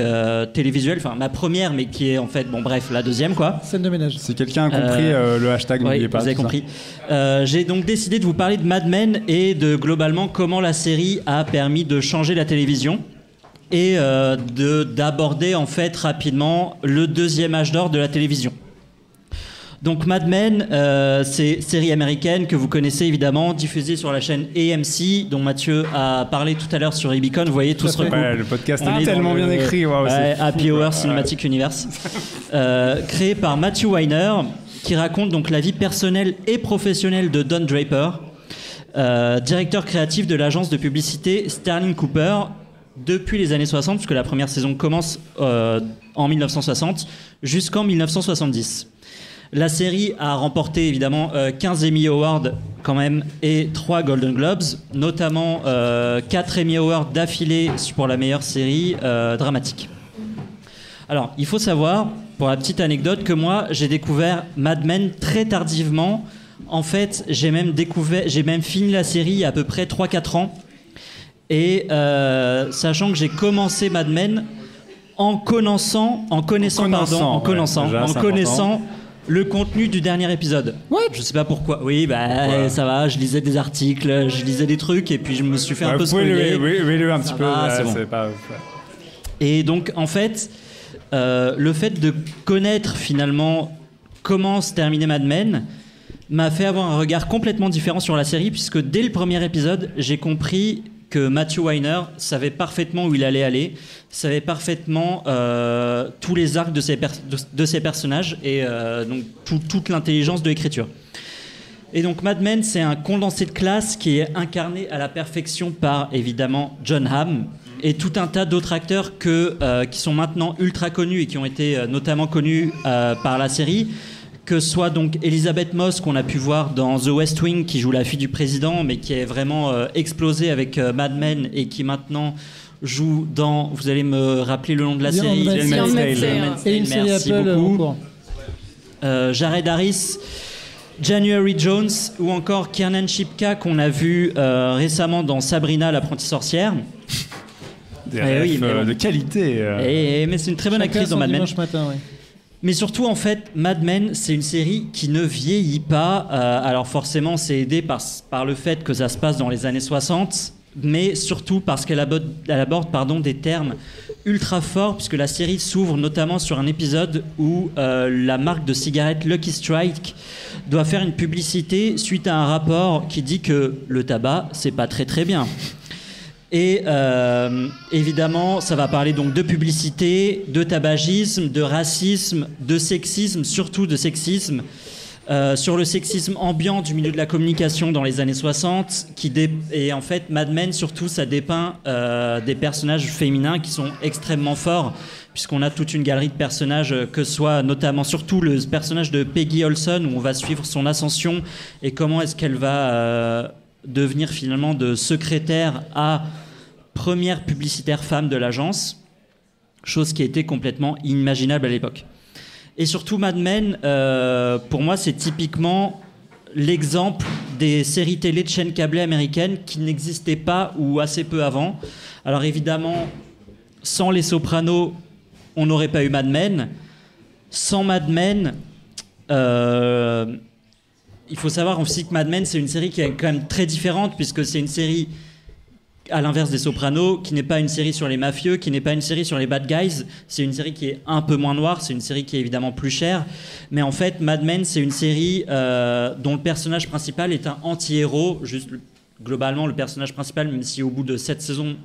télévisuelle. Enfin, ma première, mais qui est en fait, bon bref, la deuxième, quoi. Scène de ménage. Si quelqu'un a compris le hashtag, Oui, n'oubliez pas. vous avez tout ça. compris. J'ai donc décidé de vous parler de Mad Men et de globalement comment la série a permis de changer la télévision. Et d'aborder en fait rapidement le deuxième âge d'or de la télévision. Donc Mad Men, c'est série américaine que vous connaissez évidemment, diffusée sur la chaîne AMC, dont Mathieu a parlé tout à l'heure sur Ibicon. Vous voyez, tout se recoupe. Ouais, le podcast On est est tellement dans bien écrit. Wow, Ouais, c'est Happy fou, Hour quoi. Cinematic Universe, créé par Matthew Weiner, qui raconte donc la vie personnelle et professionnelle de Don Draper, directeur créatif de l'agence de publicité Sterling Cooper, depuis les années 60, puisque la première saison commence en 1960, jusqu'en 1970. La série a remporté évidemment 15 Emmy Awards quand même et 3 Golden Globes, notamment 4 Emmy Awards d'affilée pour la meilleure série dramatique. Alors, il faut savoir, pour la petite anecdote, que moi, j'ai découvert Mad Men très tardivement. En fait, j'ai même fini la série il y a à peu près 3-4 ans. Et sachant que j'ai commencé Mad Men en connaissant le contenu du dernier épisode. Je sais pas pourquoi. Oui, ça va, je lisais des articles, je lisais des trucs et puis je me suis fait un peu spoiler. Oui, un petit peu. C'est bon. C'est pas... Et donc en fait, le fait de connaître finalement comment se terminait Mad Men m'a fait avoir un regard complètement différent sur la série, puisque dès le premier épisode, j'ai compris que Matthew Weiner savait parfaitement où il allait aller, savait parfaitement tous les arcs de ses personnages et donc toute l'intelligence de l'écriture. Et donc Mad Men, c'est un condensé de classe qui est incarné à la perfection par évidemment Jon Hamm et tout un tas d'autres acteurs qui sont maintenant ultra connus et qui ont été notamment connus par la série. Que ce soit donc Elizabeth Moss qu'on a pu voir dans The West Wing qui joue la fille du président mais qui est vraiment explosé avec Mad Men et qui maintenant joue dans, vous allez me rappeler le nom de la série, Et une série merci Apple beaucoup. Jared Harris, January Jones ou encore Kiernan Shipka qu'on a vu récemment dans Sabrina l'apprentie sorcière. Des refs de qualité. Mais c'est une très bonne actrice dans Mad Men. Matin, ouais. Mais surtout, en fait, Mad Men, c'est une série qui ne vieillit pas. Alors forcément, c'est aidé par le fait que ça se passe dans les années 60, mais surtout parce qu'elle aborde des termes ultra forts, puisque la série s'ouvre notamment sur un épisode où la marque de cigarettes Lucky Strike doit faire une publicité suite à un rapport qui dit que le tabac, c'est pas très très bien. Et évidemment, ça va parler donc de publicité, de tabagisme, de racisme, de sexisme, surtout de sexisme, sur le sexisme ambiant du milieu de la communication dans les années 60. Et en fait, Mad Men, surtout, ça dépeint des personnages féminins qui sont extrêmement forts, puisqu'on a toute une galerie de personnages, que ce soit notamment, surtout le personnage de Peggy Olson, où on va suivre son ascension et comment est-ce qu'elle va... devenir finalement de secrétaire à première publicitaire femme de l'agence, chose qui était complètement inimaginable à l'époque. Et surtout Mad Men, pour moi c'est typiquement l'exemple des séries télé de chaînes câblées américaines qui n'existaient pas ou assez peu avant. Alors évidemment, sans Les Sopranos, on n'aurait pas eu Mad Men. Sans Mad Men, il faut savoir aussi que Mad Men, c'est une série qui est quand même très différente, puisque c'est une série, à l'inverse des Sopranos, qui n'est pas une série sur les mafieux, qui n'est pas une série sur les bad guys. C'est une série qui est un peu moins noire, c'est une série qui est évidemment plus chère. Mais en fait, Mad Men, c'est une série dont le personnage principal est un anti-héros. Juste, globalement, le personnage principal, même si au bout de 7 saisons,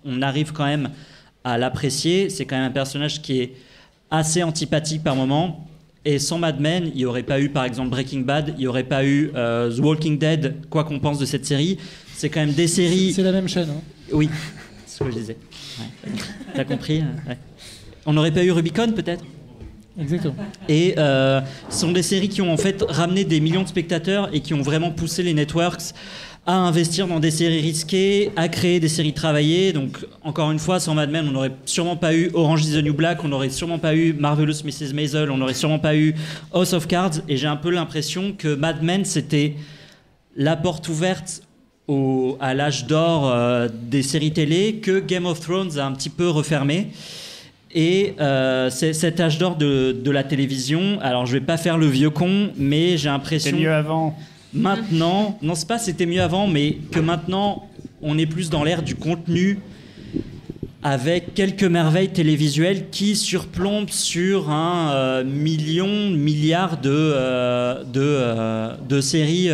on arrive quand même à l'apprécier, c'est quand même un personnage qui est assez antipathique par moments. Et sans Mad Men, il n'y aurait pas eu, par exemple, Breaking Bad, il n'y aurait pas eu The Walking Dead, quoi qu'on pense de cette série. C'est quand même des séries... C'est la même chaîne. Hein. Oui, c'est ce que je disais. Ouais. T'as compris ouais. On n'aurait pas eu Rubicon, peut-être. Exactement. Et ce sont des séries qui ont en fait ramené des millions de spectateurs et qui ont vraiment poussé les networks à investir dans des séries risquées, à créer des séries travaillées. Donc, encore une fois, sans Mad Men, on n'aurait sûrement pas eu Orange is the New Black, on n'aurait sûrement pas eu Marvelous Mrs. Maisel, on n'aurait sûrement pas eu House of Cards. Et j'ai un peu l'impression que Mad Men, c'était la porte ouverte à l'âge d'or des séries télé que Game of Thrones a un petit peu refermé. Et c'est cet âge d'or de la télévision. Alors, je vais pas faire le vieux con, mais j'ai l'impression... C'était mieux avant. Maintenant, non, c'est pas c'était mieux avant, mais que maintenant, on est plus dans l'ère du contenu avec quelques merveilles télévisuelles qui surplombent sur un milliard de séries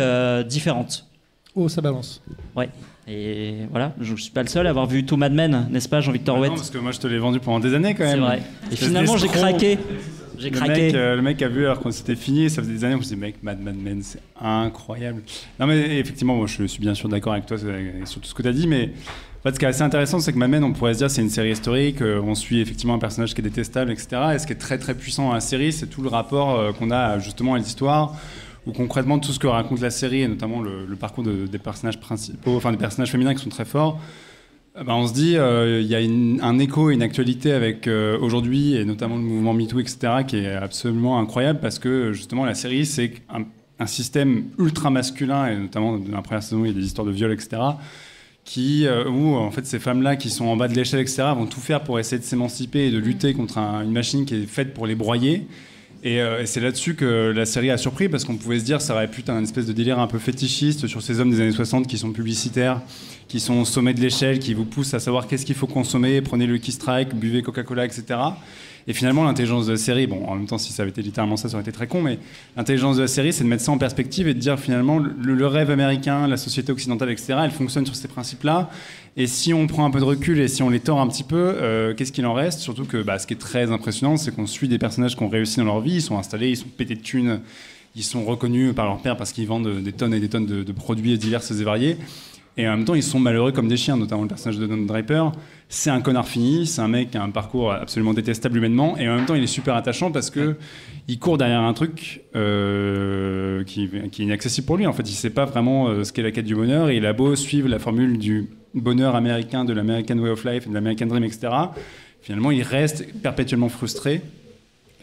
différentes. Oh, ça balance. Ouais. Et voilà, je suis pas le seul à avoir vu tout Mad Men, n'est-ce pas, Jean-Victor Ouette? Non, parce que moi je te l'ai vendu pendant des années quand même. C'est vrai. Et finalement, j'ai craqué. J'ai craqué. Le mec a vu alors quand c'était fini, ça faisait des années, on se dit mec, Mad Men, c'est incroyable. Non mais effectivement, moi je suis bien sûr d'accord avec toi sur tout ce que tu as dit, mais en fait, ce qui est assez intéressant, c'est que Mad Men, on pourrait se dire c'est une série historique, on suit effectivement un personnage qui est détestable, etc. Et ce qui est très très puissant dans la série, c'est tout le rapport qu'on a justement à l'histoire, où concrètement tout ce que raconte la série, et notamment le parcours des personnages principaux, enfin des personnages féminins qui sont très forts. On se dit, il y a un écho et une actualité avec aujourd'hui, et notamment le mouvement MeToo, etc., qui est absolument incroyable, parce que justement la série, c'est un système ultra masculin, et notamment dans la première saison, il y a des histoires de viol, etc., où en fait ces femmes-là qui sont en bas de l'échelle, etc., vont tout faire pour essayer de s'émanciper et de lutter contre une machine qui est faite pour les broyer. Et c'est là-dessus que la série a surpris, parce qu'on pouvait se dire ça aurait pu être un espèce de délire un peu fétichiste sur ces hommes des années 60 qui sont publicitaires, qui sont au sommet de l'échelle, qui vous poussent à savoir qu'est-ce qu'il faut consommer, prenez le Lucky Strike, buvez Coca-Cola, etc. Et finalement, l'intelligence de la série, bon, en même temps, si ça avait été littéralement ça, ça aurait été très con, mais l'intelligence de la série, c'est de mettre ça en perspective et de dire finalement, le rêve américain, la société occidentale, etc., elle fonctionne sur ces principes-là. Et si on prend un peu de recul et si on les tord un petit peu, qu'est-ce qu'il en reste? Surtout que ce qui est très impressionnant, c'est qu'on suit des personnages qui ont réussi dans leur vie, ils sont installés, ils sont pétés de thunes, ils sont reconnus par leur père parce qu'ils vendent des tonnes et des tonnes de produits divers et variés. Et en même temps, ils sont malheureux comme des chiens, notamment le personnage de Don Draper. C'est un connard fini, c'est un mec qui a un parcours absolument détestable humainement, et en même temps, il est super attachant parce qu'il court derrière un truc qui est inaccessible pour lui. En fait, il ne sait pas vraiment ce qu'est la quête du bonheur, et il a beau suivre la formule du bonheur américain, de l'American Way of Life, de l'American Dream, etc. Finalement, il reste perpétuellement frustré.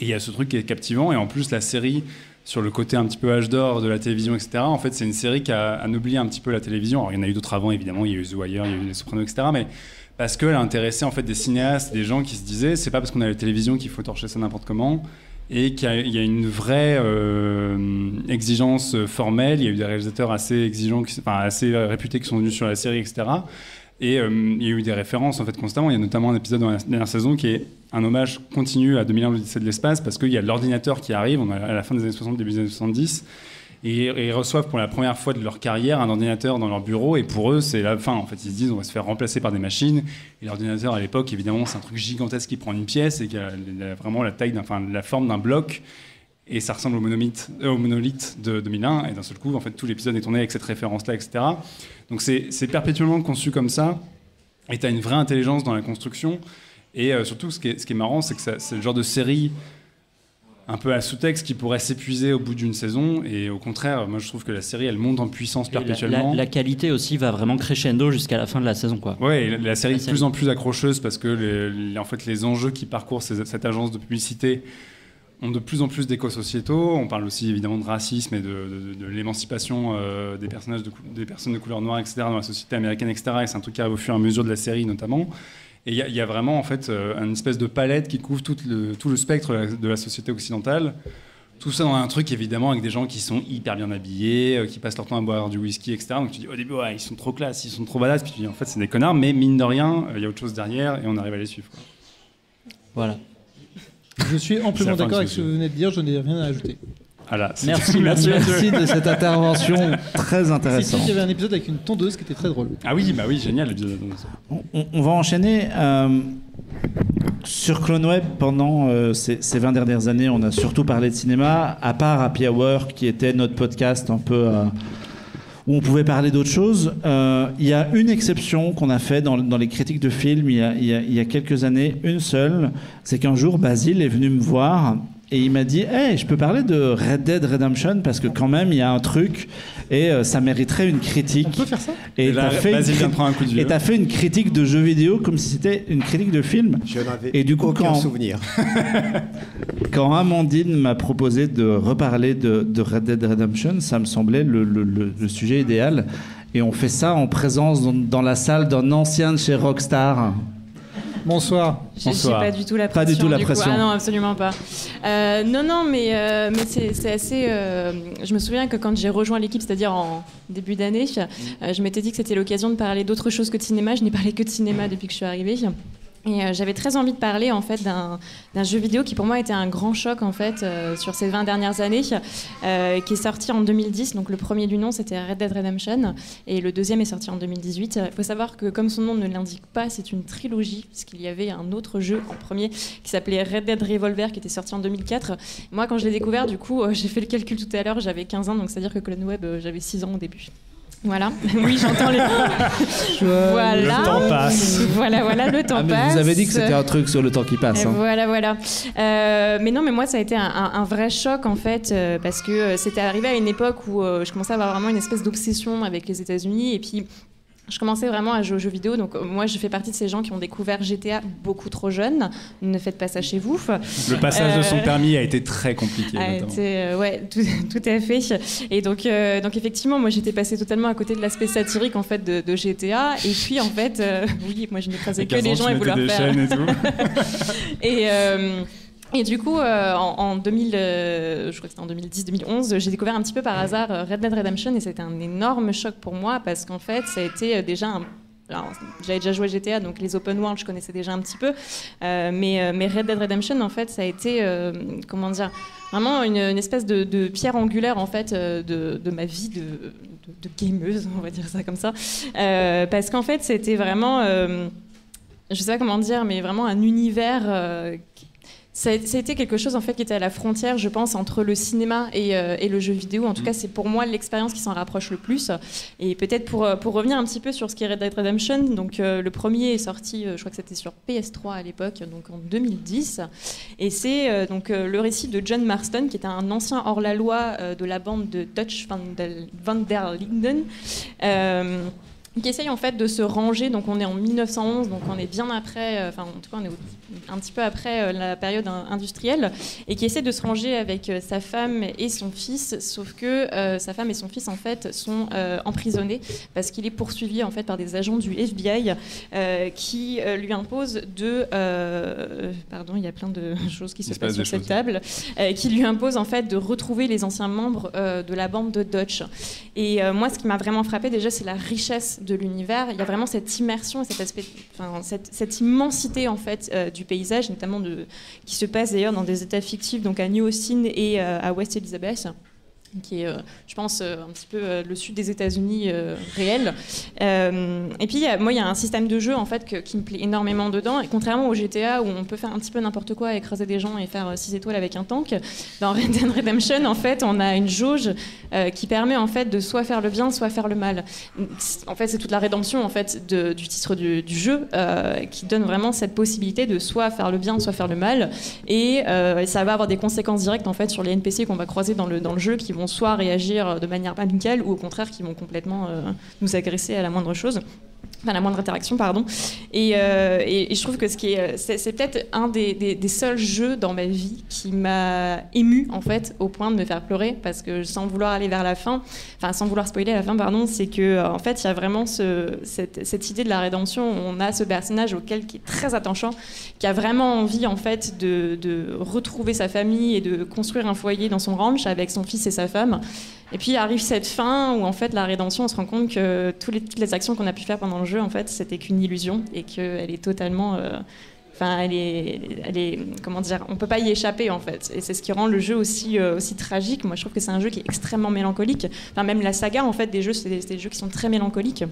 Et il y a ce truc qui est captivant, et en plus, la série, sur le côté un petit peu âge d'or de la télévision, etc. En fait, c'est une série qui a anobli un petit peu la télévision. Alors, il y en a eu d'autres avant, évidemment. Il y a eu The Wire, il y a eu Les Sopranos, etc. Mais parce qu'elle a intéressé en fait des cinéastes, des gens qui se disaient, c'est pas parce qu'on a la télévision qu'il faut torcher ça n'importe comment, et qu'il y a une vraie exigence formelle. Il y a eu des réalisateurs assez exigeants, assez réputés qui sont venus sur la série, etc. Et il y a eu des références en fait constamment. Il y a notamment un épisode dans la dernière saison qui est un hommage continu à 2001 l'Odyssée de l'espace, parce qu'il y a l'ordinateur qui arrive, on est à la fin des années 60, début des années 70, et ils reçoivent pour la première fois de leur carrière un ordinateur dans leur bureau, et pour eux c'est la fin. En fait, ils se disent on va se faire remplacer par des machines, et l'ordinateur à l'époque évidemment c'est un truc gigantesque qui prend une pièce et qui a vraiment la taille, la forme d'un bloc, et ça ressemble au monolithe de 2001, et d'un seul coup en fait tout l'épisode est tourné avec cette référence là, etc. Donc c'est perpétuellement conçu comme ça, et tu as une vraie intelligence dans la construction. Et surtout, ce qui est marrant, c'est que c'est le genre de série un peu à sous-texte qui pourrait s'épuiser au bout d'une saison. Et au contraire, moi, je trouve que la série, elle monte en puissance perpétuellement. La qualité aussi va vraiment crescendo jusqu'à la fin de la saison, quoi. Ouais, la série est de plus en plus accrocheuse parce que en fait, les enjeux qui parcourent cette agence de publicité ont de plus en plus d'échos sociétaux. On parle aussi évidemment de racisme et de l'émancipation des personnes de couleur noire, etc., dans la société américaine, etc. Et c'est un truc qui arrive au fur et à mesure de la série, notamment. Et il y a vraiment en fait une espèce de palette qui couvre tout le spectre de la société occidentale. Tout ça dans un truc évidemment avec des gens qui sont hyper bien habillés, qui passent leur temps à boire du whisky, etc. Donc tu dis au début ouais, ils sont trop classe, ils sont trop badass, puis tu dis en fait c'est des connards, mais mine de rien il y a autre chose derrière et on arrive à les suivre. Quoi. Voilà. Je suis amplement C'est la fin d'accord de avec ce que vous venez de dire, je n'ai rien à ajouter. Voilà, Merci. Merci de cette intervention très C'est intéressante. qu'il y avait un épisode avec une tondeuse qui était très drôle. Ah oui, bah oui, génial l'épisode. On va enchaîner. Sur Clone Web, pendant ces 20 dernières années, on a surtout parlé de cinéma, à part Happy Hour, qui était notre podcast un peu où on pouvait parler d'autres choses. Il y a une exception qu'on a fait dans les critiques de films il y a quelques années, une seule, c'est qu'un jour, Basile est venu me voir et il m'a dit « Hey, je peux parler de Red Dead Redemption parce que quand même, il y a un truc et ça mériterait une critique. » On peut faire ça ? Et là, Basile vient de prendre un coup de vieux. Et t'as fait une critique de jeux vidéo comme si c'était une critique de film. Je n'avais Et du coup, aucun souvenir. Quand Amandine m'a proposé de reparler de Red Dead Redemption, ça me semblait le sujet idéal. Et on fait ça en présence dans la salle d'un ancien de chez Rockstar. Bonsoir. J'ai pas du tout la pression. Pas du tout la du coup. pression. Ah non, absolument pas. Non, mais c'est assez. Je me souviens que quand j'ai rejoint l'équipe, c'est-à-dire en début d'année, je m'étais dit que c'était l'occasion de parler d'autre chose que de cinéma. Je n'ai parlé que de cinéma depuis que je suis arrivée. Et j'avais très envie de parler en fait d'un jeu vidéo qui pour moi était un grand choc en fait sur ces 20 dernières années, qui est sorti en 2010. Donc le premier du nom c'était Red Dead Redemption et le deuxième est sorti en 2018. Il faut savoir que comme son nom ne l'indique pas, c'est une trilogie puisqu'il y avait un autre jeu en premier qui s'appelait Red Dead Revolver qui était sorti en 2004. Moi quand je l'ai découvert du coup j'ai fait le calcul tout à l'heure, j'avais 15 ans donc c'est à dire que Clone Web j'avais 6 ans au début. Voilà, oui j'entends les... Voilà. Le temps passe. Voilà, le temps passe. Vous avez dit que c'était un truc sur le temps qui passe. Hein. Voilà. Mais non, mais moi ça a été un vrai choc en fait, parce que c'était arrivé à une époque où je commençais à avoir vraiment une espèce d'obsession avec les États-Unis et puis je commençais vraiment à jouer aux jeux vidéo, donc moi je fais partie de ces gens qui ont découvert GTA beaucoup trop jeune. Ne faites pas ça chez vous. Le passage de son permis a été très compliqué. Ouais, tout à fait. Et donc effectivement, moi j'étais passée totalement à côté de l'aspect satirique en fait de GTA. Et puis en fait, oui, moi je n'écrasais que les gens et vouloir faire. Et du coup, en 2000, je crois que c'était en 2010-2011, j'ai découvert un petit peu par hasard Red Dead Redemption et c'était un énorme choc pour moi parce qu'en fait, ça a été déjà alors, j'avais déjà joué à GTA, donc les open world, je connaissais déjà un petit peu. Mais Red Dead Redemption, en fait, ça a été, comment dire, vraiment une espèce de pierre angulaire, en fait, de ma vie de gameuse, on va dire ça comme ça. Parce qu'en fait, c'était vraiment, je sais pas comment dire, mais vraiment un univers... Ça a été quelque chose en fait qui était à la frontière, je pense, entre le cinéma et le jeu vidéo. En tout cas, c'est pour moi l'expérience qui s'en rapproche le plus. Et peut-être pour revenir un petit peu sur ce qui est Red Dead Redemption, donc le premier est sorti, je crois que c'était sur PS3 à l'époque, donc en 2010. Et c'est donc le récit de John Marston, qui était un ancien hors-la-loi de la bande de Dutch van der Linden. Qui essaye en fait de se ranger, donc on est en 1911, donc on est bien après, enfin en tout cas on est un petit peu après la période industrielle, et qui essaie de se ranger avec sa femme et son fils, sauf que sa femme et son fils en fait sont emprisonnés parce qu'il est poursuivi en fait par des agents du FBI qui lui imposent pardon, il y a plein de choses qui se passent sur cette table, qui lui imposent en fait de retrouver les anciens membres de la bande de Dutch. Et moi ce qui m'a vraiment frappé déjà c'est la richesse de l'univers. Il y a vraiment cette immersion et cet aspect, enfin, cette immensité en fait du paysage, notamment qui se passe d'ailleurs dans des états fictifs, donc à New Austin et à West Elizabeth, qui est, je pense, un petit peu le sud des États-Unis réel. Et puis, moi, il y a un système de jeu en fait qui me plaît énormément dedans. Et contrairement au GTA où on peut faire un petit peu n'importe quoi, écraser des gens et faire 6 étoiles avec un tank, dans Red Dead Redemption, en fait, on a une jauge qui permet en fait de soit faire le bien, soit faire le mal. En fait, c'est toute la rédemption en fait du titre du jeu qui donne vraiment cette possibilité de soit faire le bien, soit faire le mal. Et ça va avoir des conséquences directes en fait sur les NPC qu'on va croiser dans le jeu, qui vont soit réagir de manière amicale ou au contraire qui vont complètement nous agresser à la moindre chose. Enfin, la moindre interaction, pardon. Et je trouve que c'est peut-être un des seuls jeux dans ma vie qui m'a ému en fait, au point de me faire pleurer, parce que sans vouloir aller vers la fin, enfin sans vouloir spoiler la fin, pardon, c'est que en fait il y a vraiment cette idée de la rédemption. On a ce personnage qui est très attachant, qui a vraiment envie en fait de retrouver sa famille et de construire un foyer dans son ranch avec son fils et sa femme. Et puis arrive cette fin où en fait la rédemption, on se rend compte que toutes les actions qu'on a pu faire pendant le jeu, en fait, c'était qu'une illusion et qu'elle est totalement, elle est, comment dire, on peut pas y échapper en fait. Et c'est ce qui rend le jeu aussi tragique. Moi, je trouve que c'est un jeu qui est extrêmement mélancolique. Enfin, même la saga en fait des jeux, c'est des jeux qui sont très mélancoliques.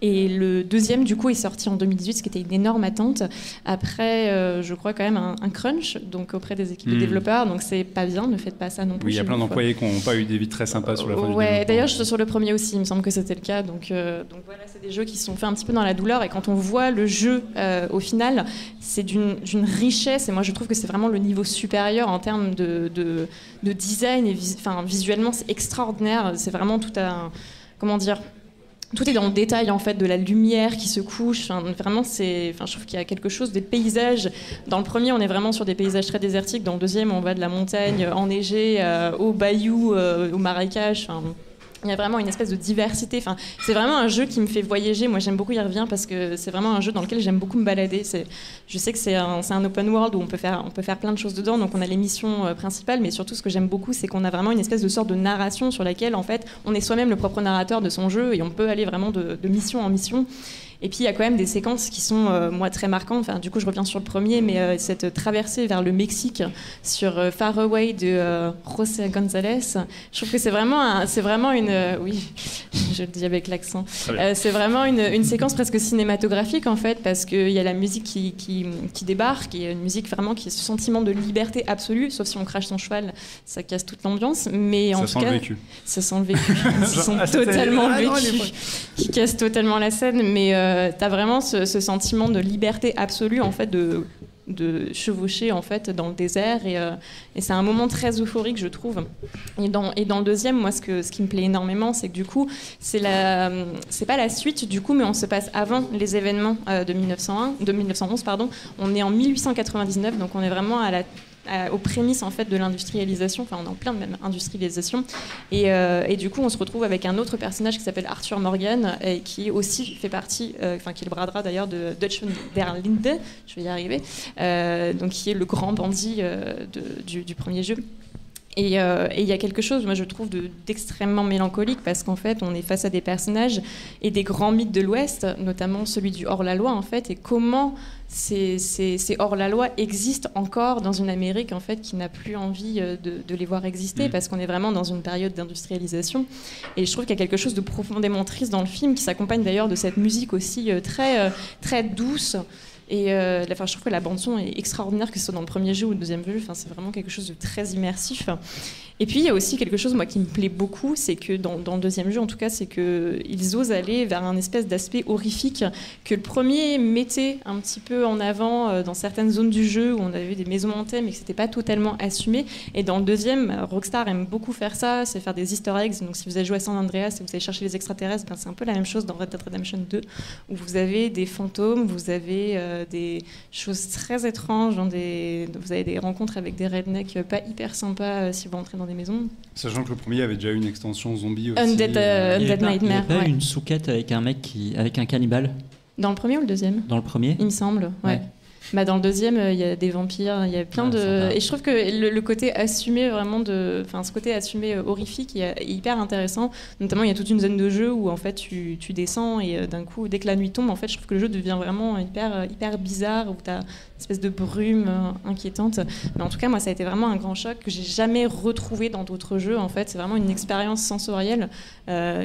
Et le deuxième, du coup, est sorti en 2018, ce qui était une énorme attente. Après, je crois quand même un crunch, donc auprès des équipes de développeurs. Donc c'est pas bien, ne faites pas ça non plus. Oui, il y a plein d'employés qui n'ont pas eu des vies très sympas sur la fin du développement. D'ailleurs, sur le premier aussi, il me semble que c'était le cas. Donc voilà, c'est des jeux qui se sont faits un petit peu dans la douleur. Et quand on voit le jeu, au final, c'est d'une richesse. Et moi, je trouve que c'est vraiment le niveau supérieur en termes de design. Et visuellement, c'est extraordinaire. C'est vraiment tout un... Comment dire ? Tout est dans le détail en fait de la lumière qui se couche. Vraiment, je trouve qu'il y a quelque chose des paysages. Dans le premier, on est vraiment sur des paysages très désertiques. Dans le deuxième, on va de la montagne enneigée au bayou, au marécage. Il y a vraiment une espèce de diversité. C'est vraiment un jeu qui me fait voyager. Moi, j'aime beaucoup y revenir parce que c'est vraiment un jeu dans lequel j'aime beaucoup me balader. Je sais que c'est un open world où on peut faire plein de choses dedans. Donc, on a les missions principales, mais surtout, ce que j'aime beaucoup, c'est qu'on a vraiment une espèce de sorte de narration sur laquelle, en fait, on est soi-même le propre narrateur de son jeu et on peut aller vraiment de mission en mission. Et puis il y a quand même des séquences qui sont, moi, très marquantes. Enfin, du coup, je reviens sur le premier, mais cette traversée vers le Mexique sur Far Away de José González, je trouve que c'est vraiment une... oui, je le dis avec l'accent. C'est vraiment une séquence presque cinématographique, en fait, parce qu'il y a la musique qui débarque, et une musique vraiment qui est ce sentiment de liberté absolue, sauf si on crache son cheval, ça casse toute l'ambiance. Mais en tout cas, ça sent le vécu. Ça sent totalement le vécu, qui casse totalement la scène, mais... t'as vraiment ce sentiment de liberté absolue en fait de chevaucher en fait dans le désert et c'est un moment très euphorique, je trouve. Et dans le deuxième, moi ce qui me plaît énormément, c'est que du coup c'est pas la suite du coup, mais on se passe avant les événements de 1911 pardon. On est en 1899, donc on est vraiment aux prémices en fait de l'industrialisation, enfin on est en plein de même industrialisation et du coup on se retrouve avec un autre personnage qui s'appelle Arthur Morgan et qui aussi fait partie, qui est le bras droit d'ailleurs de Dutch van der Linde, je vais y arriver, donc qui est le grand bandit du premier jeu. Et il y a quelque chose, moi je trouve, d'extrêmement mélancolique parce qu'en fait on est face à des personnages et des grands mythes de l'Ouest, notamment celui du hors-la-loi en fait, et comment ces hors-la-loi existent encore dans une Amérique en fait qui n'a plus envie de les voir exister parce qu'on est vraiment dans une période d'industrialisation. Et je trouve qu'il y a quelque chose de profondément triste dans le film qui s'accompagne d'ailleurs de cette musique aussi très douce. Et je trouve que la bande-son est extraordinaire, que ce soit dans le premier jeu ou le deuxième jeu. C'est vraiment quelque chose de très immersif. Et puis, il y a aussi quelque chose, moi, qui me plaît beaucoup, c'est que dans le deuxième jeu, en tout cas, c'est qu'ils osent aller vers un espèce d'aspect horrifique que le premier mettait un petit peu en avant dans certaines zones du jeu où on avait des maisons hantées, mais que c'était pas totalement assumé. Et dans le deuxième, Rockstar aime beaucoup faire ça, c'est faire des easter eggs. Donc, si vous avez joué à San Andreas et vous allez chercher les extraterrestres, c'est un peu la même chose dans Red Dead Redemption 2, où vous avez des fantômes, vous avez des choses très étranges, vous avez des rencontres avec des rednecks pas hyper sympas si vous rentrez dans des maisons. Sachant que le premier avait déjà une extension zombie aussi. Undead Nightmare. Il n'y a pas une souquette avec un mec avec un cannibale? Dans le premier ou le deuxième? Dans le premier, il me semble, ouais. Dans le deuxième, il y a des vampires, il y a plein de... Et je trouve que le côté assumé vraiment ce côté assumé horrifique est hyper intéressant. Notamment, il y a toute une zone de jeu où en fait tu descends et d'un coup, dès que la nuit tombe, en fait, je trouve que le jeu devient vraiment hyper bizarre, où tu as une espèce de brume inquiétante. Mais en tout cas, moi, ça a été vraiment un grand choc que j'ai jamais retrouvé dans d'autres jeux. En fait, c'est vraiment une expérience sensorielle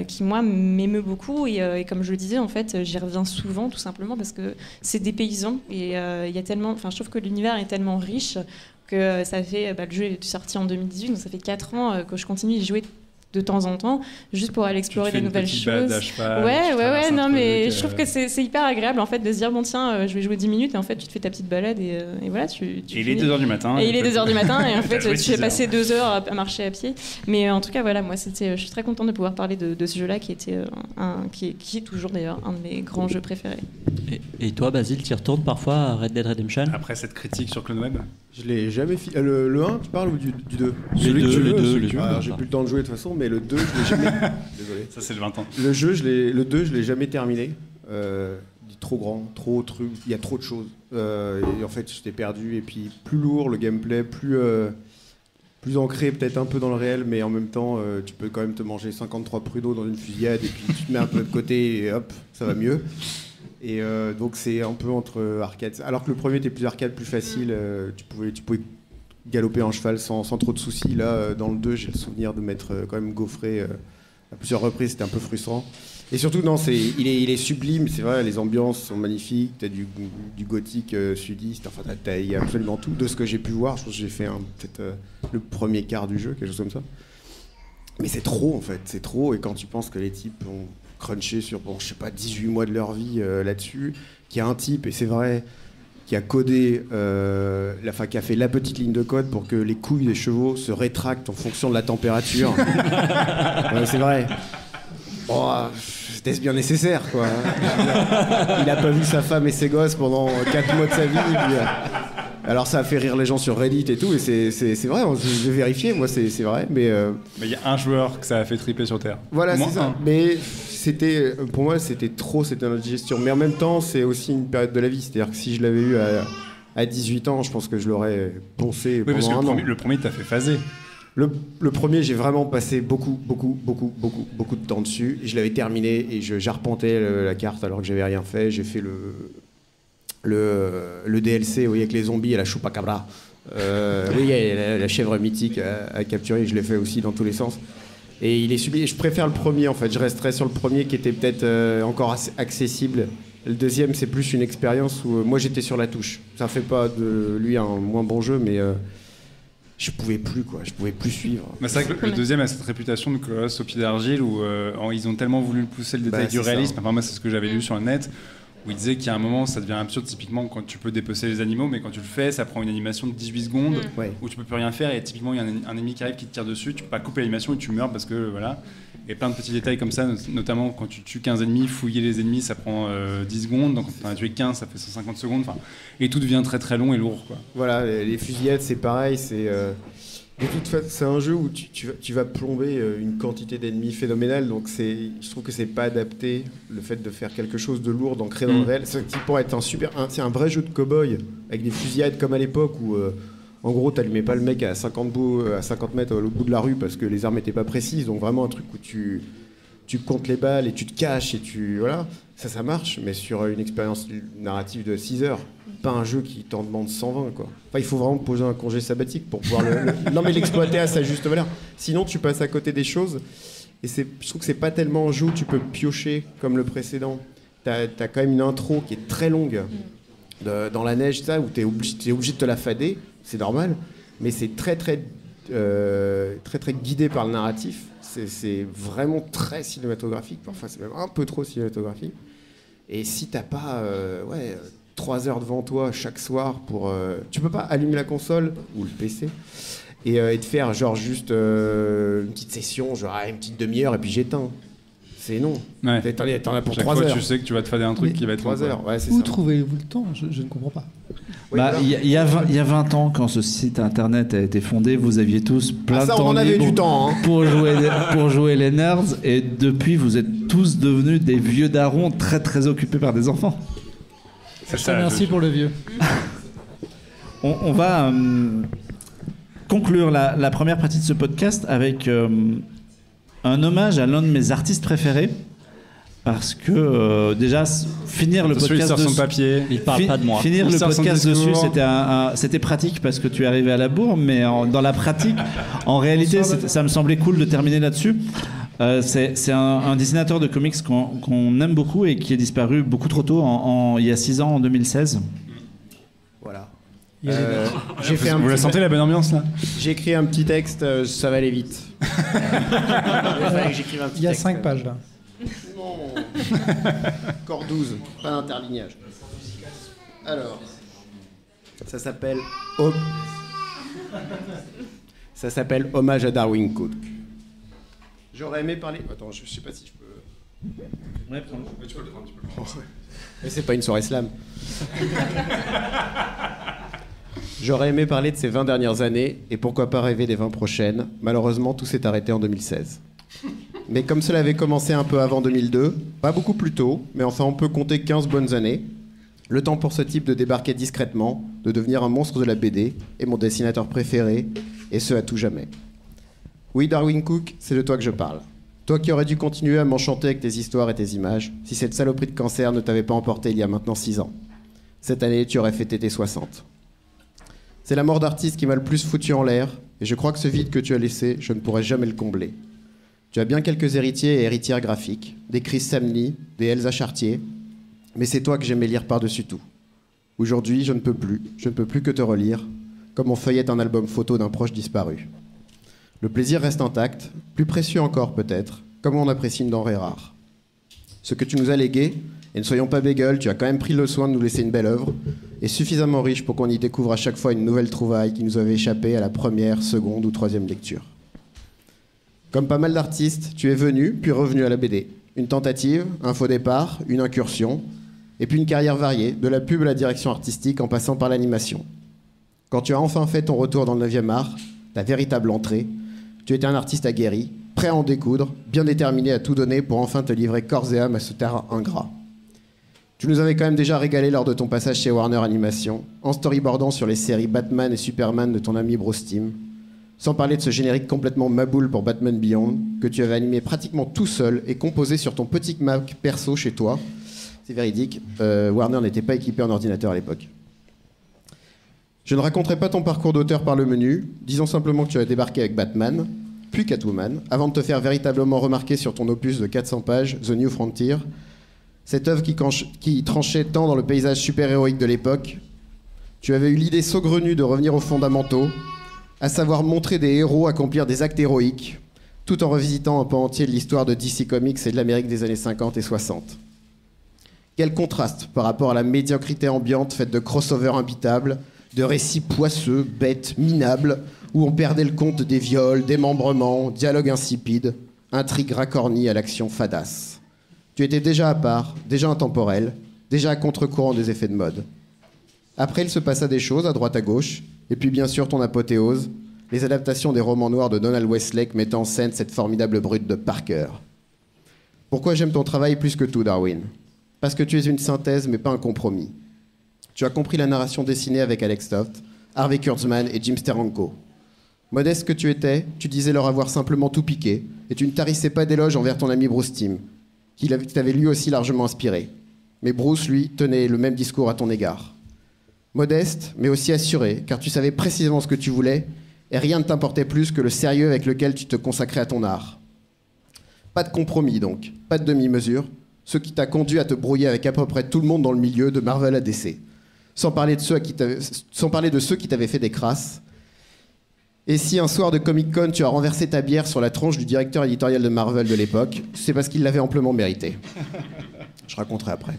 qui, moi, m'émeut beaucoup. Et comme je le disais, en fait, j'y reviens souvent, tout simplement parce que c'est dépaysant et il y a tellement, je trouve que l'univers est tellement riche que ça fait, le jeu est sorti en 2018, donc ça fait 4 ans que je continue d'y jouer de temps en temps, juste pour aller explorer des nouvelles choses. Ouais, non, mais je trouve que c'est hyper agréable en fait de se dire bon tiens, je vais jouer 10 minutes et en fait tu te fais ta petite balade et voilà, tu il est 2h du matin. Et il est 2h du matin et en fait tu fais passer 2 heures à marcher à pied. Mais en tout cas voilà, moi je suis très contente de pouvoir parler de ce jeu-là qui était qui est toujours d'ailleurs un de mes grands jeux préférés. Et toi, Basile, tu y retournes parfois à Red Dead Redemption? Après cette critique sur CloneWeb? Je l'ai jamais fait. Le 1, tu parles ou du 2? Les deux. Alors, j'ai plus le temps de jouer de toute façon, mais le 2, je l'ai jamais. Désolé. Ça, c'est le 20 ans. Le 2, je l'ai jamais terminé. Il est trop grand, trop truc, il y a trop de choses. Et en fait, j'étais perdu. Et puis, plus lourd, le gameplay, plus ancré peut-être un peu dans le réel, mais en même temps, tu peux quand même te manger 53 pruneaux dans une fusillade et puis tu te mets un peu de côté et hop, ça va mieux. Et donc c'est un peu entre arcade. Alors que le premier était plus arcade, plus facile, tu pouvais galoper en cheval sans trop de soucis. Là, dans le 2, j'ai le souvenir de m'être quand même gaufré à plusieurs reprises, c'était un peu frustrant. Et surtout, non, il est sublime, c'est vrai, les ambiances sont magnifiques, t'as du gothique sudiste, enfin il y a absolument tout. De ce que j'ai pu voir, je pense que j'ai fait peut-être le premier quart du jeu, quelque chose comme ça. Mais c'est trop en fait, c'est trop, et quand tu penses que les types ont crunché sur, je sais pas, 18 mois de leur vie là-dessus, qu'il y a un type, et c'est vrai, qui a codé, qui a fait la petite ligne de code pour que les couilles des chevaux se rétractent en fonction de la température. Ouais, c'est vrai. Bon, c'était bien nécessaire, quoi. Il a pas vu sa femme et ses gosses pendant 4 mois de sa vie. Puis, alors ça a fait rire les gens sur Reddit et tout, et c'est vrai, je vais vérifier, moi c'est vrai, mais il y a un joueur que ça a fait triper sur Terre. Voilà, c'est ça. Mais pour moi, c'était trop cette indigestion. Mais en même temps, c'est aussi une période de la vie. C'est-à-dire que si je l'avais eu à 18 ans, je pense que je l'aurais poncé pendant un an. Le premier t'a fait phaser. Le premier, j'ai vraiment passé beaucoup de temps dessus. Et je l'avais terminé et j'arpentais la carte alors que j'avais rien fait. J'ai fait le DLC, vous voyez, avec les zombies et la chupacabra. Oui, la chèvre mythique à capturer, je l'ai fait aussi dans tous les sens. Et il est sublime. Je préfère le premier, en fait. Je resterai sur le premier qui était peut-être encore assez accessible. Le deuxième, c'est plus une expérience où moi j'étais sur la touche. Ça fait pas de lui un moins bon jeu, mais je pouvais plus, quoi. Je pouvais plus suivre. Mais c'est vrai que le deuxième a cette réputation de colosse au pied d'argile où ils ont tellement voulu pousser le détail du réalisme. Enfin, moi, c'est ce que j'avais lu sur le net. Où il disait qu'il y a un moment, ça devient absurde, typiquement quand tu peux dépecer les animaux, mais quand tu le fais, ça prend une animation de 18 secondes où tu peux plus rien faire, et typiquement il y a un ennemi qui arrive qui te tire dessus, tu peux pas couper l'animation et tu meurs parce que voilà. Et plein de petits détails comme ça, notamment quand tu tues 15 ennemis, fouiller les ennemis, ça prend 10 secondes, donc quand tu en as tué 15, ça fait 150 secondes, et tout devient très très long et lourd, quoi. Voilà, les fusillades, c'est pareil, de toute façon, c'est un jeu où tu vas plomber une quantité d'ennemis phénoménale, donc je trouve que c'est pas adapté, le fait de faire quelque chose de lourd, d'ancré dans le réel. C'est pour être c'est un vrai jeu de cow-boy, avec des fusillades comme à l'époque où, en gros, t'allumais pas le mec à 50 mètres à l'autre bout de la rue parce que les armes étaient pas précises, donc vraiment un truc où tu comptes les balles et tu te caches et voilà, ça marche, mais sur une expérience narrative de 6 heures. Pas un jeu qui t'en demande 120, quoi. Enfin, il faut vraiment poser un congé sabbatique pour pouvoir l'exploiter à sa juste valeur. Sinon, tu passes à côté des choses. Et je trouve que c'est pas tellement un jeu où tu peux piocher comme le précédent. T'as quand même une intro qui est très longue dans la neige, ça, où t'es obligé de te la fader. C'est normal. Mais c'est très guidé par le narratif. C'est vraiment très cinématographique. Enfin, c'est même un peu trop cinématographique. Et si t'as pas 3 heures devant toi chaque soir tu peux pas allumer la console ou le PC et te faire genre juste une petite session, genre une petite demi-heure et puis j'éteins. C'est non. Ouais. T'en as pour 3 heures. Tu sais que tu vas te fader un truc qui va être 3 heures. Ouais, c'est Où ça. trouvez-vous le temps ? Je ne comprends pas. Il y a 20 ans, quand ce site internet a été fondé, vous aviez tous plein de temps libre pour jouer les nerds, et depuis vous êtes tous devenus des vieux darons très très occupés par des enfants. Merci pour le vieux. On va conclure la première partie de ce podcast avec un hommage à l'un de mes artistes préférés. Parce que déjà, finir le podcast son papier. Il parle pas de moi. Finir le podcast dessus, c'était pratique parce que tu es arrivé à la bourre, mais dans la pratique, en réalité, ça me semblait cool de terminer là-dessus. C'est un dessinateur de comics qu'on aime beaucoup et qui est disparu beaucoup trop tôt, il y a 6 ans, en 2016. Voilà. J'ai fait un Vous la petit- sentez la bonne ambiance là? J'ai écrit un petit texte, ça va aller vite. Il fallait que j'écrive un petit Il y a texte. 5 pages là. Non. Encore 12, pas d'interlignage. Alors, ça s'appelle ça s'appelle Hommage à Darwin Cook. J'aurais aimé parler. Attends, je sais pas si je peux. Ouais, prends-le. Tu peux le prendre. Mais c'est pas une soirée slam. J'aurais aimé parler de ces 20 dernières années et pourquoi pas rêver des 20 prochaines. Malheureusement, tout s'est arrêté en 2016. Mais comme cela avait commencé un peu avant 2002, pas beaucoup plus tôt, mais enfin on peut compter 15 bonnes années, le temps pour ce type de débarquer discrètement, de devenir un monstre de la BD et mon dessinateur préféré, et ce à tout jamais. Oui, Darwin Cook, c'est de toi que je parle. Toi qui aurais dû continuer à m'enchanter avec tes histoires et tes images, si cette saloperie de cancer ne t'avait pas emporté il y a maintenant 6 ans. Cette année, tu aurais fêté tes 60. C'est la mort d'artiste qui m'a le plus foutu en l'air, et je crois que ce vide que tu as laissé, je ne pourrai jamais le combler. Tu as bien quelques héritiers et héritières graphiques, des Chris Samney, des Elsa Chartier, mais c'est toi que j'aimais lire par-dessus tout. Aujourd'hui, je ne peux plus que te relire, comme on feuillette un album photo d'un proche disparu. Le plaisir reste intact, plus précieux encore peut-être, comme on apprécie une denrée rare. Ce que tu nous as légué, et ne soyons pas bégueules, tu as quand même pris le soin de nous laisser une belle œuvre, et suffisamment riche pour qu'on y découvre à chaque fois une nouvelle trouvaille qui nous avait échappé à la première, seconde ou troisième lecture. Comme pas mal d'artistes, tu es venu, puis revenu à la BD. Une tentative, un faux départ, une incursion, et puis une carrière variée, de la pub à la direction artistique en passant par l'animation. Quand tu as enfin fait ton retour dans le 9e art, ta véritable entrée, tu étais un artiste aguerri, prêt à en découdre, bien déterminé à tout donner pour enfin te livrer corps et âme à ce terrain ingrat. Tu nous avais quand même déjà régalé lors de ton passage chez Warner Animation, en storyboardant sur les séries Batman et Superman de ton ami Bruce Timm, sans parler de ce générique complètement maboule pour Batman Beyond, que tu avais animé pratiquement tout seul et composé sur ton petit Mac perso chez toi. C'est véridique, Warner n'était pas équipé en ordinateur à l'époque. Je ne raconterai pas ton parcours d'auteur par le menu, disons simplement que tu as débarqué avec Batman, puis Catwoman, avant de te faire véritablement remarquer sur ton opus de 400 pages, The New Frontier, cette œuvre qui tranchait tant dans le paysage super-héroïque de l'époque. Tu avais eu l'idée saugrenue de revenir aux fondamentaux, à savoir montrer des héros accomplir des actes héroïques, tout en revisitant un pan entier de l'histoire de DC Comics et de l'Amérique des années 50 et 60. Quel contraste par rapport à la médiocrité ambiante faite de crossovers imbitables, de récits poisseux, bêtes, minables, où on perdait le compte des viols, démembrements, dialogues insipides, intrigues racornies à l'action fadasse. Tu étais déjà à part, déjà intemporel, déjà à contre-courant des effets de mode. Après, il se passa des choses à droite à gauche, et puis bien sûr ton apothéose, les adaptations des romans noirs de Donald Westlake mettant en scène cette formidable brute de Parker. Pourquoi j'aime ton travail plus que tout, Darwin? Parce que tu es une synthèse, mais pas un compromis. Tu as compris la narration dessinée avec Alex Toft, Harvey Kurtzman et Jim Steranko. Modeste que tu étais, tu disais leur avoir simplement tout piqué, et tu ne tarissais pas d'éloges envers ton ami Bruce Timm, qui t'avait lui aussi largement inspiré. Mais Bruce, lui, tenait le même discours à ton égard. Modeste, mais aussi assuré, car tu savais précisément ce que tu voulais, et rien ne t'importait plus que le sérieux avec lequel tu te consacrais à ton art. Pas de compromis donc, pas de demi-mesure, ce qui t'a conduit à te brouiller avec à peu près tout le monde dans le milieu de Marvel à DC. Sans parler de ceux qui t'avaient fait des crasses. Et si un soir de Comic-Con, tu as renversé ta bière sur la tronche du directeur éditorial de Marvel de l'époque, c'est parce qu'il l'avait amplement mérité. Je raconterai après.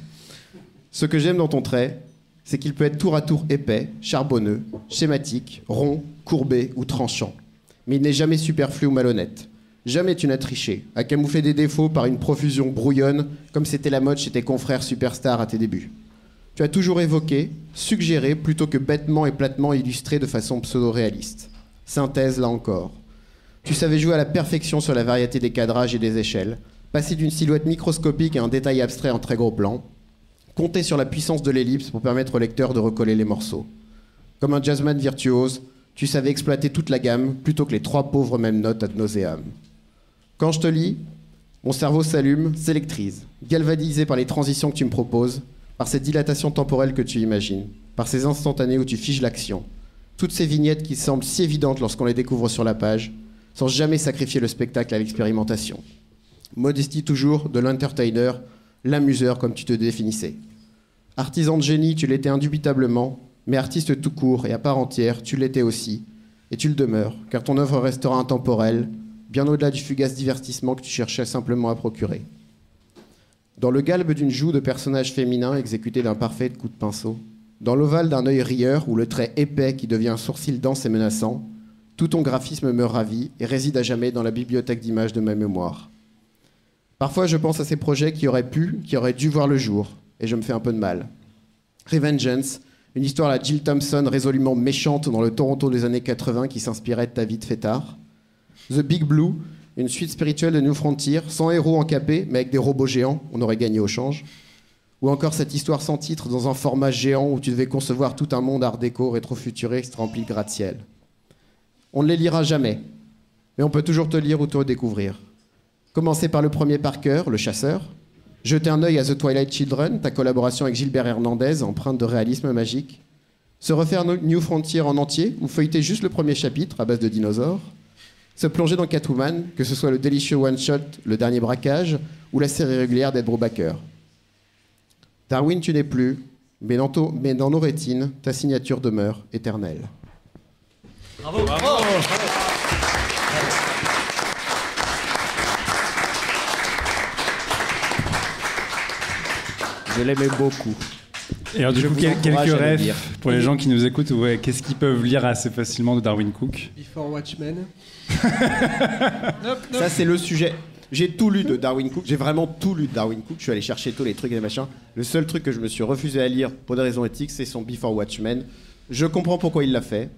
Ce que j'aime dans ton trait, c'est qu'il peut être tour à tour épais, charbonneux, schématique, rond, courbé ou tranchant. Mais il n'est jamais superflu ou malhonnête. Jamais tu n'as triché, à camoufler des défauts par une profusion brouillonne, comme c'était la mode chez tes confrères superstars à tes débuts. Tu as toujours évoqué, suggéré, plutôt que bêtement et platement illustré de façon pseudo-réaliste. Synthèse, là encore. Tu savais jouer à la perfection sur la variété des cadrages et des échelles, passer d'une silhouette microscopique à un détail abstrait en très gros plan, compter sur la puissance de l'ellipse pour permettre au lecteur de recoller les morceaux. Comme un jazzman virtuose, tu savais exploiter toute la gamme, plutôt que les 3 pauvres mêmes notes ad nauseam. Quand je te lis, mon cerveau s'allume, s'électrise, galvanisé par les transitions que tu me proposes, par ces dilatations temporelles que tu imagines, par ces instantanés où tu figes l'action. Toutes ces vignettes qui semblent si évidentes lorsqu'on les découvre sur la page, sans jamais sacrifier le spectacle à l'expérimentation. Modestie toujours de l'entertainer, l'amuseur comme tu te définissais. Artisan de génie, tu l'étais indubitablement, mais artiste tout court et à part entière, tu l'étais aussi, et tu le demeures, car ton œuvre restera intemporelle, bien au-delà du fugace divertissement que tu cherchais simplement à procurer. Dans le galbe d'une joue de personnage féminin exécuté d'un parfait coup de pinceau, dans l'ovale d'un œil rieur ou le trait épais qui devient un sourcil dense et menaçant, tout ton graphisme me ravit et réside à jamais dans la bibliothèque d'images de ma mémoire. Parfois, je pense à ces projets qui auraient dû voir le jour, et je me fais un peu de mal. Revengeance, une histoire à la Jill Thompson résolument méchante dans le Toronto des années 80 qui s'inspirait de ta vie de fêtard. The Big Blue, une suite spirituelle de New Frontier, sans héros encapés, mais avec des robots géants, on aurait gagné au change. Ou encore cette histoire sans titre dans un format géant où tu devais concevoir tout un monde art déco rétro-futuriste rempli de gratte-ciel. On ne les lira jamais, mais on peut toujours te lire ou te redécouvrir. Commencer par le premier Parker, le chasseur. Jeter un œil à The Twilight Children, ta collaboration avec Gilbert Hernandez, empreinte de réalisme magique. Se refaire New Frontier en entier, ou feuilleter juste le premier chapitre à base de dinosaures. Se plonger dans Catwoman, que ce soit le délicieux one-shot, le dernier braquage, ou la série régulière d'Ed Brubaker. Darwin, tu n'es plus, mais dans nos rétines, ta signature demeure éternelle. Bravo, bravo. Je l'aimais beaucoup. Et alors, du coup, quelques encourage à le rêves lire. pour les gens qui nous écoutent. Ouais, qu'est-ce qu'ils peuvent lire assez facilement de Darwin Cook? Before Watchmen. Ça, c'est le sujet. J'ai tout lu de Darwin Cook. J'ai vraiment tout lu de Darwin Cook. Je suis allé chercher tous les trucs et les machins. Le seul truc que je me suis refusé à lire pour des raisons éthiques, c'est son Before Watchmen. Je comprends pourquoi il l'a fait.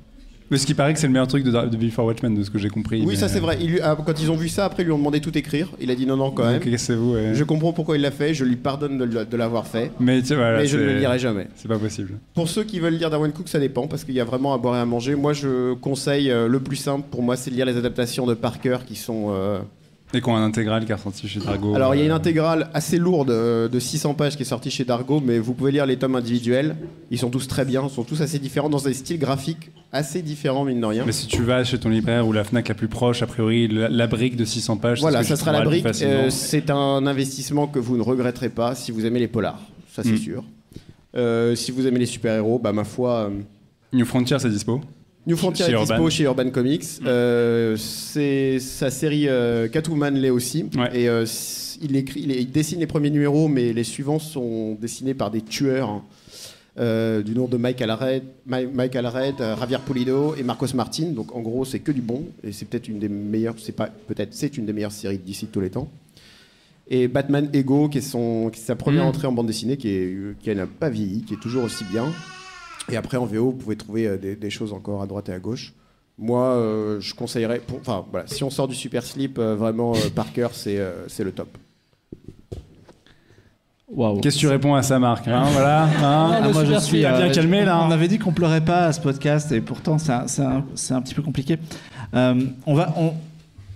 Mais ce qui paraît que c'est le meilleur truc de Before Watchmen, de ce que j'ai compris. Oui, mais... ça c'est vrai. Quand ils ont vu ça, après, ils lui ont demandé tout écrire. Il a dit non, quand même. Ok, c'est vous. Ouais. Je comprends pourquoi il l'a fait. Je lui pardonne de l'avoir fait. Mais, voilà, mais je ne le lirai jamais. C'est pas possible. Pour ceux qui veulent lire Darwin Cook, ça dépend, parce qu'il y a vraiment à boire et à manger. Moi, je conseille le plus simple pour moi, c'est de lire les adaptations de Parker qui sont. Et qu'on a un intégral qui est ressorti chez Dargo. Alors, il y a une intégrale assez lourde de 600 pages qui est sortie chez Dargo, mais vous pouvez lire les tomes individuels. Ils sont tous très bien, ils sont tous assez différents, dans des styles graphiques assez différents, mine de rien. Mais si tu vas chez ton libraire ou la Fnac la plus proche, a priori, la brique de 600 pages, voilà, c'est ce que ça tu sera la trouveras le brique. plus facilement. C'est un investissement que vous ne regretterez pas si vous aimez les polars, ça c'est sûr. Si vous aimez les super-héros, bah ma foi... New Frontier, c'est dispo. New Frontier est dispo chez Urban Comics. C'est sa série Catwoman l'est aussi. Ouais. Et il dessine les premiers numéros, mais les suivants sont dessinés par des tueurs du nom de Mike Allred, Javier Pulido et Marcos Martin. Donc en gros, c'est que du bon. Et c'est peut-être une des meilleures, c'est une des meilleures séries d'ici de tous les temps. Et Batman Ego, qui est sa première entrée en bande dessinée, qui n'a pas vieilli, qui est toujours aussi bien. Et après, en VO, vous pouvez trouver des choses encore à droite et à gauche. Moi, je conseillerais... voilà, si on sort du Super Slip, vraiment, Parker, c'est le top. Wow. Qu'est-ce que tu réponds à ça, Marc, voilà, moi, je suis bien calmé, là. On avait dit qu'on pleurait pas à ce podcast, et pourtant, c'est un petit peu compliqué. On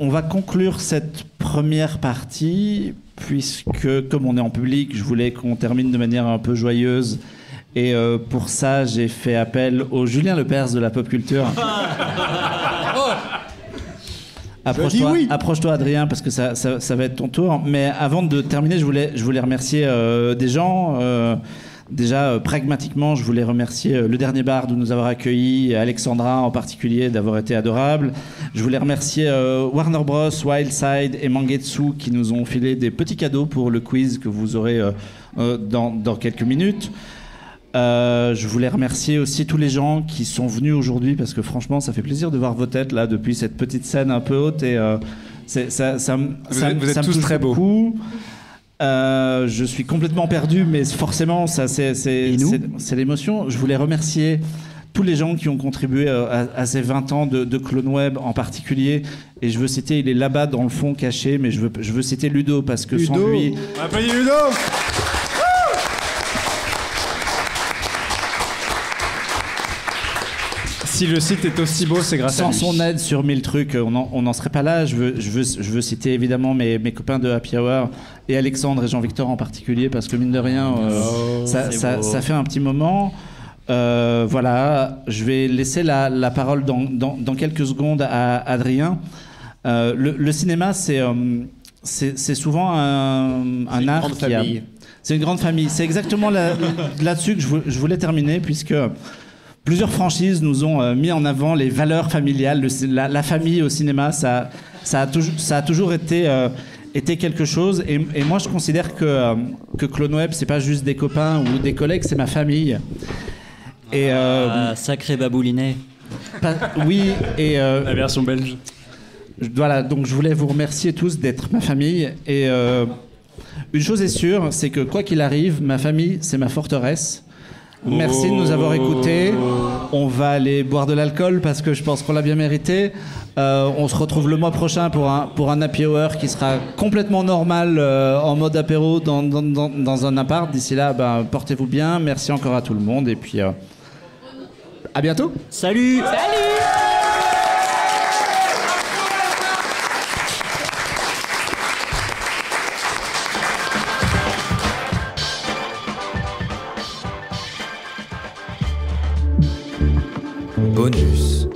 va conclure cette première partie, puisque, comme on est en public, je voulais qu'on termine de manière un peu joyeuse. Et pour ça, j'ai fait appel au Julien Lepers de la pop culture. Approche-toi, Adrien, parce que ça va être ton tour. Mais avant de terminer, je voulais remercier des gens. Déjà, pragmatiquement, je voulais remercier le dernier bar de nous avoir accueillis, Alexandra en particulier, d'avoir été adorable. Je voulais remercier Warner Bros, Wildside et Mangetsu qui nous ont filé des petits cadeaux pour le quiz que vous aurez dans quelques minutes. Je voulais remercier aussi tous les gens qui sont venus aujourd'hui, parce que franchement, ça fait plaisir de voir vos têtes là depuis cette petite scène un peu haute, et vous êtes tous très beaux. Je suis complètement perdu, mais forcément, c'est l'émotion. Je voulais remercier tous les gens qui ont contribué à ces 20 ans de Clone Web en particulier. Et je veux citer, il est là-bas dans le fond caché, mais je veux citer Ludo, parce que sans lui... Appelez Ludo. Si le site est aussi beau, c'est grâce à lui. Sans son aide sur 1000 trucs, on n'en serait pas là. Je veux citer évidemment mes copains de Happy Hour et Alexandre et Jean-Victor en particulier, parce que mine de rien, ça fait un petit moment. Voilà, je vais laisser la parole dans quelques secondes à Adrien. Le cinéma, c'est souvent un art qui a... C'est une grande famille. C'est exactement là-dessus que je voulais terminer, puisque... Plusieurs franchises nous ont mis en avant les valeurs familiales, la famille au cinéma, ça a toujours été quelque chose. Et moi, je considère que Clone Web, c'est pas juste des copains ou des collègues, c'est ma famille. Et sacré baboulinet. oui, et La version belge. voilà, donc je voulais vous remercier tous d'être ma famille. Et une chose est sûre, c'est que quoi qu'il arrive, ma famille, c'est ma forteresse. Merci de nous avoir écoutés. On va aller boire de l'alcool parce que je pense qu'on l'a bien mérité. On se retrouve le mois prochain pour un happy hour qui sera complètement normal en mode apéro dans un appart. D'ici là, portez-vous bien. Merci encore à tout le monde et puis à bientôt. Salut. Bonus.